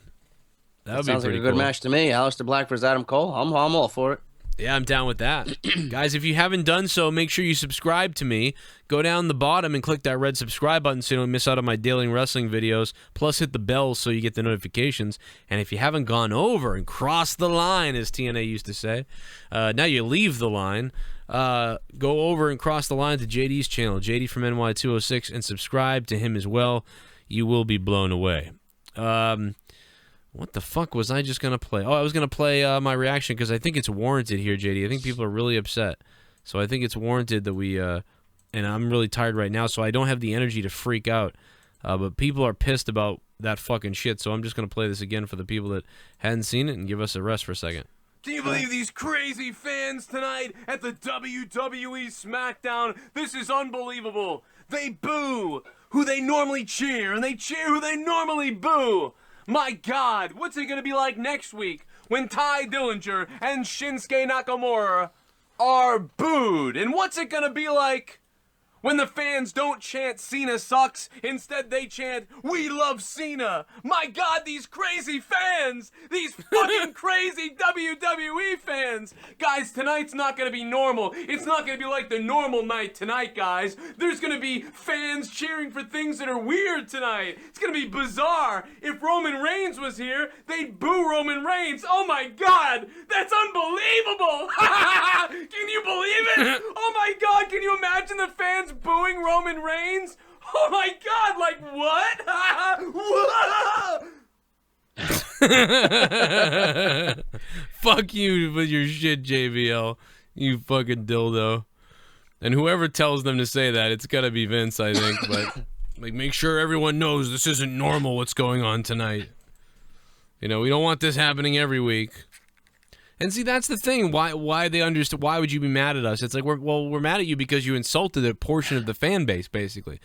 That would be sounds pretty like a good cool. match to me. Aleister Black versus Adam Cole. I'm all for it. Yeah, I'm down with that. Guys, if you haven't done so, make sure you subscribe to me. Go down the bottom and click that red subscribe button so you don't miss out on my daily wrestling videos. Plus, hit the bell so you get the notifications. And if you haven't gone over and crossed the line, as TNA used to say, now you leave the line. Go over and cross the line to JD's channel, JD from NY206, and subscribe to him as well. You will be blown away. What the fuck was I just going to play? Oh, I was going to play my reaction because I think it's warranted here, JD. I think people are really upset. So I think it's warranted that we, and I'm really tired right now, so I don't have the energy to freak out. But people are pissed about that fucking shit, so I'm just going to play this again for the people that hadn't seen it and give us a rest for a second. Can you believe these crazy fans tonight at the WWE SmackDown? This is unbelievable. They boo who they normally cheer, and they cheer who they normally boo. My God, what's it going to be like next week when Ty Dillinger and Shinsuke Nakamura are booed? And what's it going to be like when the fans don't chant Cena sucks, instead they chant we love Cena? My God, these crazy fans! These fucking crazy WWE fans! Guys, tonight's not gonna be normal. It's not gonna be like the normal night tonight, guys. There's gonna be fans cheering for things that are weird tonight. It's gonna be bizarre. If Roman Reigns was here, they'd boo Roman Reigns. Oh my God! That's unbelievable! Can you believe it? Oh my God, can you imagine the fans booing Roman Reigns? Oh my God, like what? Fuck you with your shit, JBL. You fucking dildo. And whoever tells them to say that, it's gotta be Vince, I think. But like, make sure everyone knows this isn't normal what's going on tonight. You know, we don't want this happening every week. And see, that's the thing. Why they understood? Why would you be mad at us? It's like, we're mad at you because you insulted a portion of the fan base. Basically,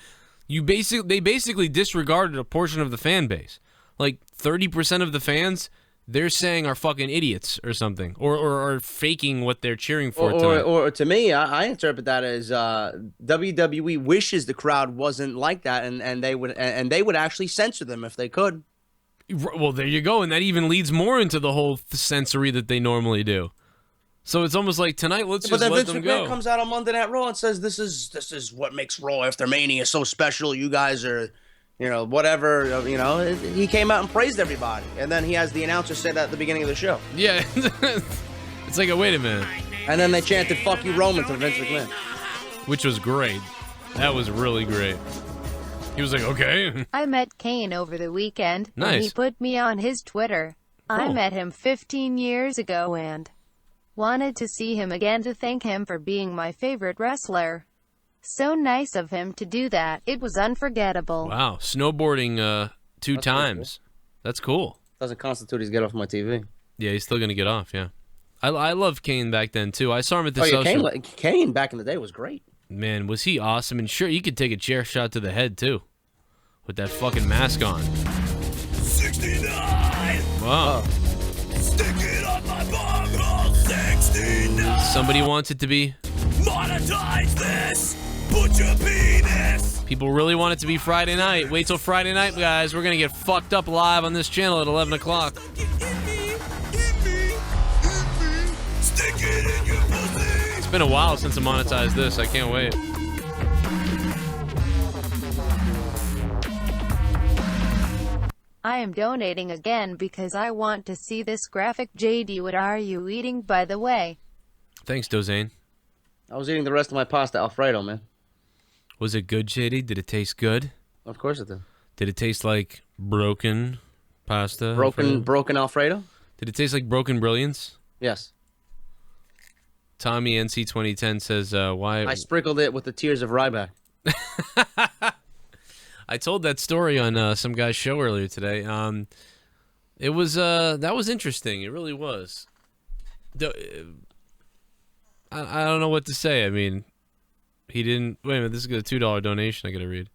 they basically disregarded a portion of the fan base. Like 30% of the fans, they're saying are fucking idiots or something, or are faking what they're cheering for. Or to me, I interpret that as WWE wishes the crowd wasn't like that, and they would actually censor them if they could. Well, there you go, and that even leads more into the whole censory that they normally do. So it's almost like tonight, let's just let them go. But then Vince McMahon comes out on Monday Night Raw and says, "This is what makes Raw after Mania so special. You guys are, whatever. He came out and praised everybody, and then he has the announcer say that at the beginning of the show. Yeah, it's like, wait a minute. And then they chanted "Fuck you, Roman" to Vince McMahon, which was great. That was really great. He was like, okay. I met KANE over the weekend. Nice. And he put me on his Twitter. Cool. I met him 15 years ago and wanted to see him again to thank him for being my favorite wrestler. So nice of him to do that. It was unforgettable. Wow, snowboarding 2 times. That's cool. Doesn't constitute he's get off my TV. Yeah, he's still gonna get off. Yeah, I loved KANE back then too. I saw him at the social. KANE back in the day was great. Man, was he awesome? And sure, he could take a chair shot to the head too, with that fucking mask on. 69. Wow. Stick it up my bum, 69. Somebody wants it to be. Monetize this. Put your penis. People really want it to be Friday night. Wait till Friday night, guys. We're gonna get fucked up live on this channel at 11 o'clock. Stick it in your pussy. It's been a while since I monetized this. I can't wait. I am donating again because I want to see this graphic. JD, what are you eating, by the way? Thanks, Zane. I was eating the rest of my pasta Alfredo, man. Was it good, JD? Did it taste good? Of course it did. Did it taste like broken pasta? Broken Alfredo? Did it taste like broken brilliance? Yes. Tommy NC 2010 says, why... I sprinkled it with the tears of RYBACK. I told that story on some guy's show earlier today. It was, that was interesting. It really was. I don't know what to say. I mean, he didn't... Wait a minute, this is a $2 donation I gotta read.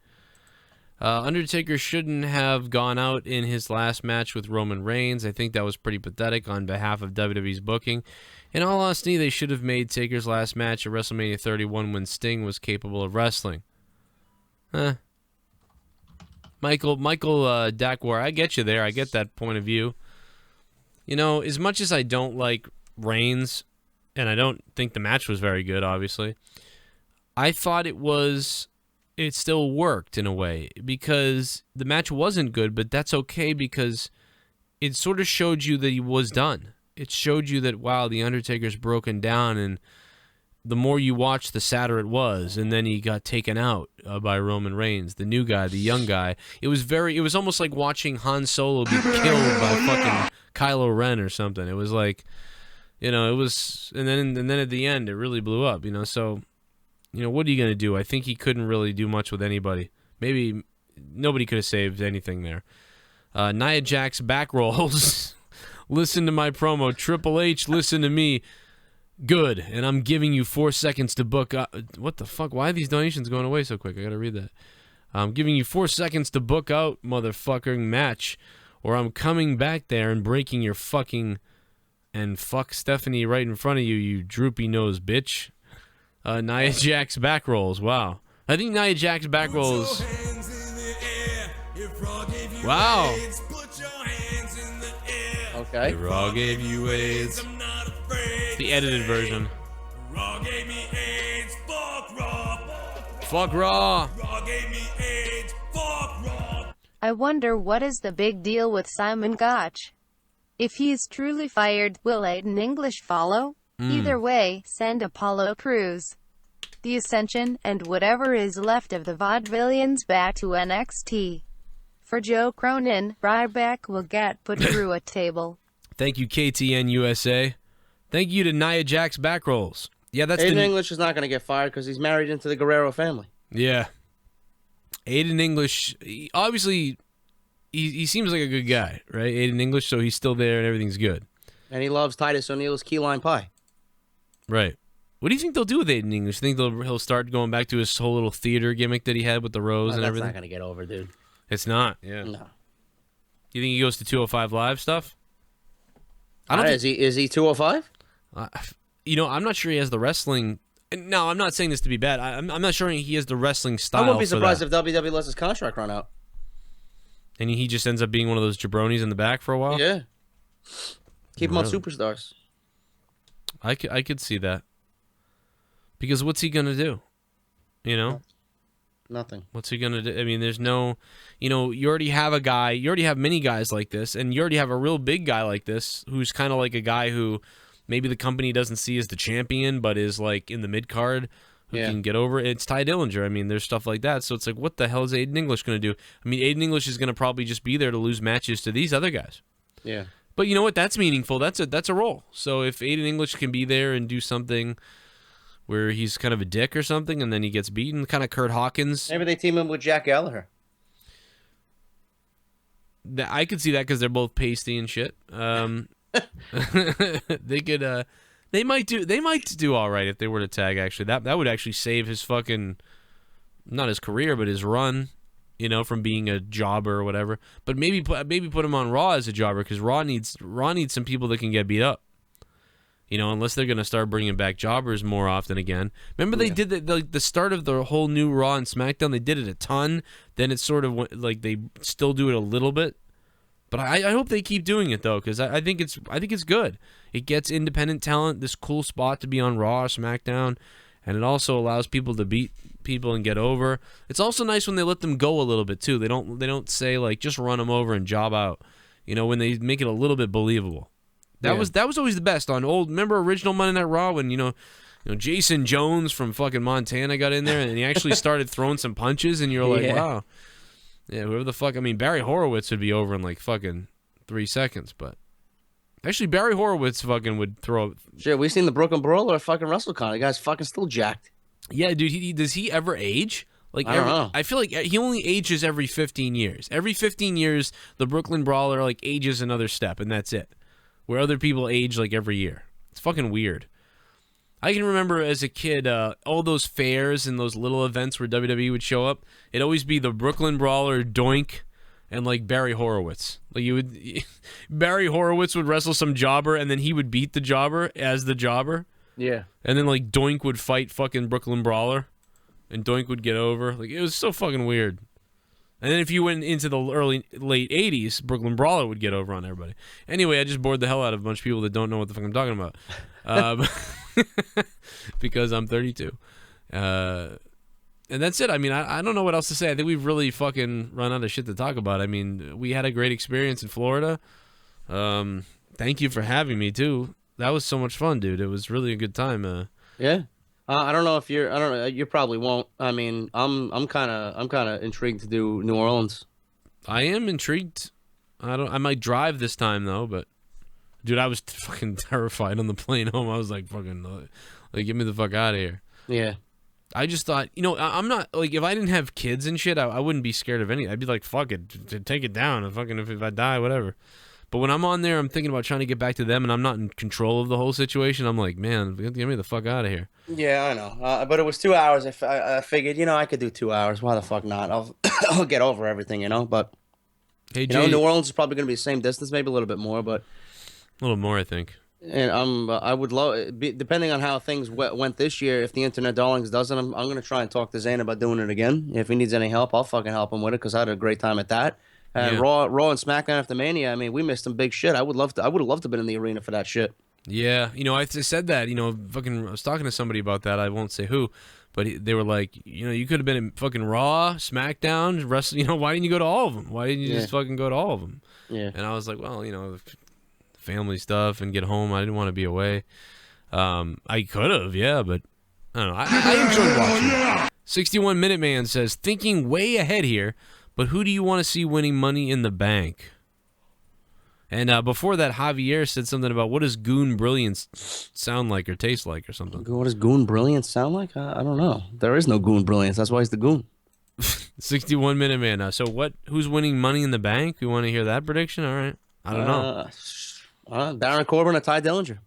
Undertaker shouldn't have gone out in his last match with Roman Reigns. I think that was pretty pathetic on behalf of WWE's booking. In all honesty, they should have made Taker's last match at WrestleMania 31 when Sting was capable of wrestling. Michael Dakwar, I get you there. I get that point of view. You know, as much as I don't like Reigns, and I don't think the match was very good, obviously, I thought it still worked in a way, because the match wasn't good, but that's okay because it sort of showed you that he was done. It showed you that, wow, the Undertaker's broken down, and the more you watch, the sadder it was. And then he got taken out by Roman Reigns, the new guy, the young guy. It was almost like watching Han Solo be killed by fucking Kylo Ren or something. It was like, you know, it was, and then at the end, it really blew up, you know. So, you know, what are you gonna do? I think he couldn't really do much with anybody. Maybe nobody could have saved anything there. Nia Jax back rolls. Listen to my promo. Triple H, listen to me. Good. And I'm giving you 4 seconds to book. What the fuck? Why are these donations going away so quick? I gotta read that. I'm giving you 4 seconds to book out, motherfucking match, or I'm coming back there and breaking your fucking... And fuck Stephanie right in front of you, you droopy nose bitch. Nia Jax back rolls. Wow. I think Nia Jax back rolls... Wow. Okay. Raw gave you AIDS. The edited version. Raw gave me AIDS. Fuck Raw. Fuck Raw. Raw gave me AIDS. Fuck Raw. I wonder what is the big deal with Simon Gotch. If he's truly fired, will Aiden English follow? Either way, send Apollo Crews, The Ascension, and whatever is left of the vaudevillians back to NXT. For Joe Cronin, RYBACK will get put through a table. Thank you, KTN USA. Thank you to Nia Jax back rolls. Yeah, that's Aiden English is not going to get fired because he's married into the Guerrero family. Yeah. Aiden English, obviously, he seems like a good guy, right? Aiden English, so he's still there and everything's good. And he loves Titus O'Neil's key lime pie. Right. What do you think they'll do with Aiden English? Think he'll start going back to his whole little theater gimmick that he had with the rose and everything? That's not going to get over, dude. It's not, yeah. No. You think he goes to 205 Live stuff? I don't think... Is he 205? You know, I'm not sure he has the wrestling... No, I'm not saying this to be bad. I'm not sure he has the wrestling style. I wouldn't be surprised if WWE lets his contract run out. And he just ends up being one of those jabronis in the back for a while? Yeah. Keep him on Superstars. I could see that. Because what's he going to do? You know? Nothing. What's he going to do? I mean, there's no... You know, you already have a guy... You already have many guys like this, and you already have a real big guy like this who's kind of like a guy who maybe the company doesn't see as the champion, but is like in the mid-card, who can get over it. It's Ty Dillinger. I mean, there's stuff like that. So it's like, what the hell is Aiden English going to do? I mean, Aiden English is going to probably just be there to lose matches to these other guys. Yeah. But you know what? That's meaningful. That's a role. So if Aiden English can be there and do something where he's kind of a dick or something, and then he gets beaten. Kind of Kurt Hawkins. Maybe they team him with Jack Gallagher. I could see that because they're both pasty and shit. They could. They might do all right if they were to tag. Actually, that would actually save his fucking, not his career, but his run. You know, from being a jobber or whatever. But maybe put him on Raw as a jobber, because Raw needs some people that can get beat up. You know, unless they're gonna start bringing back jobbers more often again. Remember they did the start of the whole new Raw and SmackDown. They did it a ton. Then it sort of went, like they still do it a little bit. But I hope they keep doing it though, because I think it's good. It gets independent talent this cool spot to be on Raw or SmackDown, and it also allows people to beat people and get over. It's also nice when they let them go a little bit too. They don't say like just run them over and job out. You know, when they make it a little bit believable. That was always the best on old. Remember original Monday Night Raw when you know Jason Jones from fucking Montana got in there and he actually started throwing some punches and you're like, wow, yeah, whoever the fuck. I mean, Barry Horowitz would be over in like fucking 3 seconds, but actually Barry Horowitz fucking would throw. Shit, we seen the Brooklyn Brawler at fucking WrestleCon. The guy's fucking still jacked. Yeah, dude. Does he ever age? Like I don't know. I feel like he only ages every 15 years. Every 15 years, the Brooklyn Brawler like ages another step, and that's it. Where other people age like every year. It's fucking weird. I can remember as a kid, all those fairs and those little events where WWE would show up. It'd always be the Brooklyn Brawler, Doink, and like Barry Horowitz. Like Barry Horowitz would wrestle some jobber, and then he would beat the jobber as the jobber. Yeah. And then like Doink would fight fucking Brooklyn Brawler, and Doink would get over. Like it was so fucking weird. And then if you went into the late 80s, Brooklyn Brawler would get over on everybody. Anyway, I just bored the hell out of a bunch of people that don't know what the fuck I'm talking about. Because I'm 32. And that's it. I mean, I don't know what else to say. I think we've really fucking run out of shit to talk about. I mean, we had a great experience in Florida. Thank you for having me, too. That was so much fun, dude. It was really a good time. Yeah. I don't know if you're. I don't know. You probably won't. I mean, I'm kind of intrigued to do New Orleans. I am intrigued. I might drive this time though, but dude, I was fucking terrified on the plane home. I was like, fucking, like, get me the fuck out of here. Yeah. I just thought, I'm not like if I didn't have kids and shit, I wouldn't be scared of anything. I'd be like, fuck it, take it down. And fucking if I die, whatever. But when I'm on there, I'm thinking about trying to get back to them, and I'm not in control of the whole situation. I'm like, man, get me the fuck out of here. Yeah, I know. But it was 2 hours. I figured, I could do 2 hours. Why the fuck not? I'll get over everything, But hey, Jay, New Orleans is probably going to be the same distance, maybe a little bit more, but a little more, I think. And I would love, depending on how things went this year. If the Internet Darlings doesn't, I'm going to try and talk to Zane about doing it again. If he needs any help, I'll fucking help him with it because I had a great time at that. And Raw and SmackDown after Mania, I mean, we missed some big shit. I would have loved to have been in the arena for that shit. Yeah, I said that, fucking, I was talking to somebody about that. I won't say who, but they were like, you could have been in fucking Raw, SmackDown, wrestling. Why didn't you go to all of them? Why didn't you just fucking go to all of them? Yeah. And I was like, well, family stuff and get home. I didn't want to be away. I could have, yeah, but I don't know. I enjoyed watching it. 61 Minute Man says, thinking way ahead here, but who do you want to see winning Money in the Bank? And before that, Javier said something about what does Goon Brilliance sound like or taste like or something. What does Goon Brilliance sound like? I don't know. There is no Goon Brilliance. That's why he's the Goon. 61 Minute Man. So who's winning Money in the Bank? We want to hear that prediction? All right. I don't know. Baron Corbin or Ty Dillinger.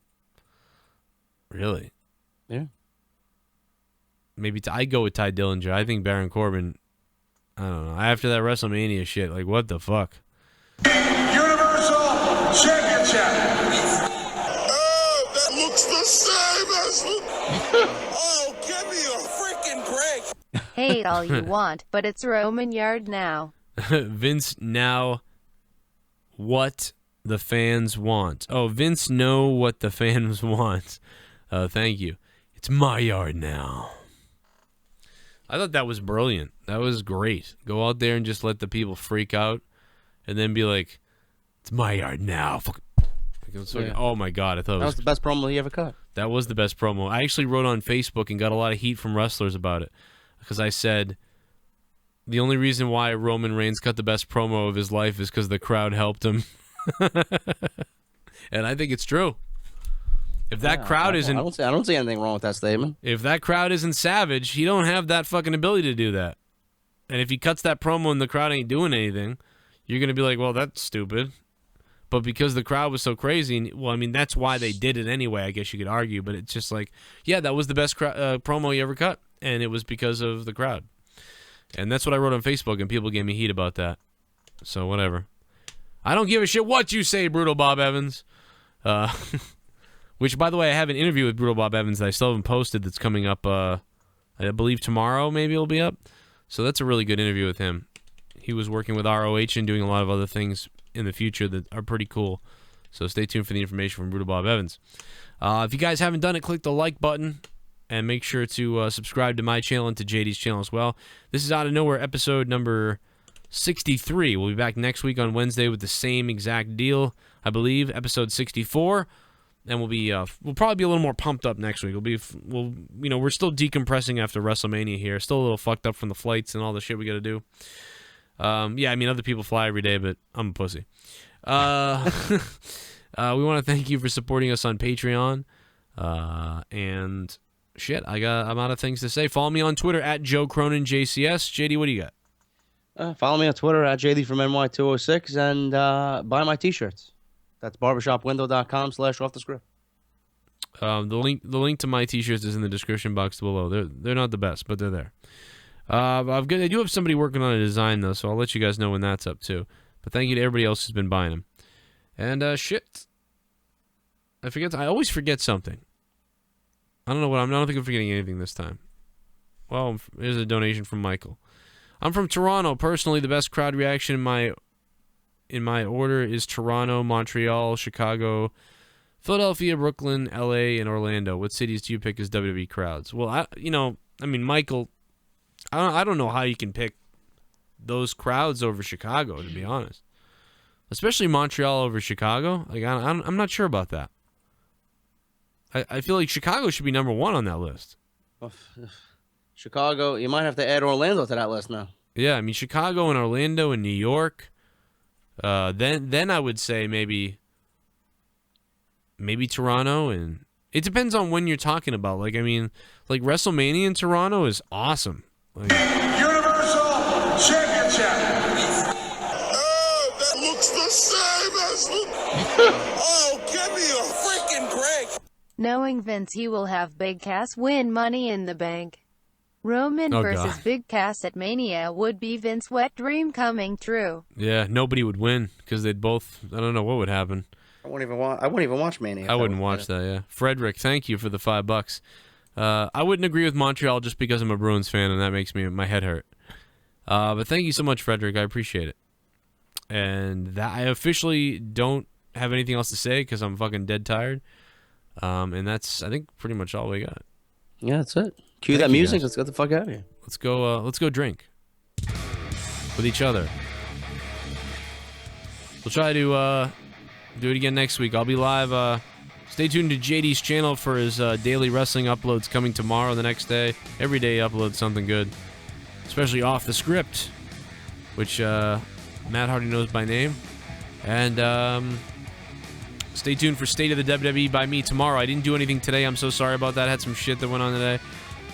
Really? Yeah. Maybe I go with Ty Dillinger. I think Baron Corbin, I don't know. After that WrestleMania shit, like, what the fuck? Universal Championship. Oh, that looks the same as. Oh, give me a freaking break. Hate all you want, but it's Roman Yard now. Vince now what the fans want. Oh, Vince know what the fans want. Thank you. It's my yard now. I thought that was brilliant. That was great. Go out there and just let the people freak out and then be like, it's my yard now. Oh my God. I thought that was the best promo he ever cut. That was the best promo. I actually wrote on Facebook and got a lot of heat from wrestlers about it because I said the only reason why Roman Reigns cut the best promo of his life is because the crowd helped him. And I think it's true. If that crowd isn't, I don't see anything wrong with that statement. If that crowd isn't savage, he don't have that fucking ability to do that. And if he cuts that promo and the crowd ain't doing anything, you're gonna be like, well, that's stupid. But because the crowd was so crazy, well, I mean, that's why they did it anyway, I guess you could argue. But it's just like, yeah, that was the best promo you ever cut, and it was because of the crowd. And that's what I wrote on Facebook, and people gave me heat about that. So whatever. I don't give a shit what you say, Brutal Bob Evans. Which, by the way, I have an interview with Brutal Bob Evans that I still haven't posted that's coming up, I believe tomorrow maybe it'll be up. So that's a really good interview with him. He was working with ROH and doing a lot of other things in the future that are pretty cool. So stay tuned for the information from Brutal Bob Evans. If you guys haven't done it, click the like button and make sure to subscribe to my channel and to JD's channel as well. This is Out of Nowhere episode number 63. We'll be back next week on Wednesday with the same exact deal, I believe, episode 64. And we'll probably be a little more pumped up next week. We're still decompressing after WrestleMania here. Still a little fucked up from the flights and all the shit we got to do. Yeah, I mean, other people fly every day, but I'm a pussy. We want to thank you for supporting us on Patreon. And shit, I'm out of things to say. Follow me on Twitter at Joe Cronin JCS. JD, what do you got? Follow me on Twitter at JD from NY206 and buy my t-shirts. That's barbershopwindow.com/offthescript. The link to my t-shirts is in the description box below. They're not the best, but they're there. I do have somebody working on a design though, so I'll let you guys know when that's up too. But thank you to everybody else who's been buying them. And shit, I always forget something. I don't know what I don't think I'm forgetting anything this time. Well, here's a donation from Michael. I'm from Toronto. Personally, the best crowd reaction in my order is Toronto, Montreal, Chicago, Philadelphia, Brooklyn, LA, and Orlando. What cities do you pick as WWE crowds? Well, Michael, I don't know how you can pick those crowds over Chicago, to be honest. Especially Montreal over Chicago. Like I'm not sure about that. I feel like Chicago should be number one on that list. Chicago, you might have to add Orlando to that list now. Yeah, I mean Chicago and Orlando and New York. Then I would say maybe Toronto, and it depends on when you're talking about. Like, I mean, like WrestleMania in Toronto is awesome. Like, Universal Championship. Oh, that looks the same as oh, give me a freaking break. Knowing Vince, he will have Big Cass win Money in the Bank. Roman versus Big Cass at Mania would be Vince's wet dream coming true. Yeah, nobody would win because they'd both. I don't know what would happen. I wouldn't even watch Mania. I wouldn't watch that. Yeah, Frederick, thank you for the $5. I wouldn't agree with Montreal just because I'm a Bruins fan and that makes my head hurt. But thank you so much, Frederick. I appreciate it. And that I officially don't have anything else to say because I'm fucking dead tired. And that's, I think, pretty much all we got. Yeah, that's it. Cue that music. Let's get the fuck out of here. Let's go drink with each other. We'll try to do it again next week. I'll be live. Stay tuned to JD's channel for his daily wrestling uploads coming tomorrow, the next day. Every day he uploads something good, especially Off the Script, which Matt Hardy knows by name. And stay tuned for State of the WWE by me tomorrow. I didn't do anything today. I'm so sorry about that. I had some shit that went on today.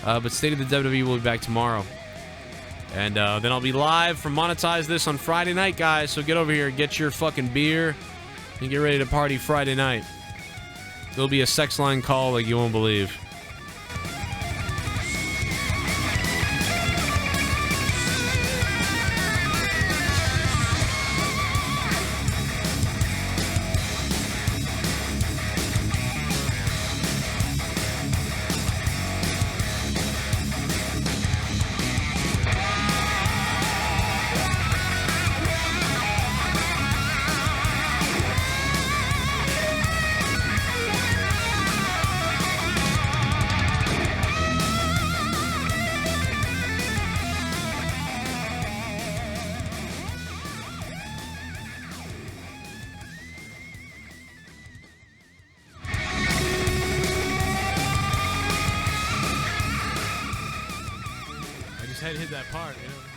But State of the WWE will be back tomorrow. And then I'll be live from Monetize This on Friday night, guys. So get over here, get your fucking beer, and get ready to party Friday night. There'll be a sex line call like you won't believe. Hit that part, you know.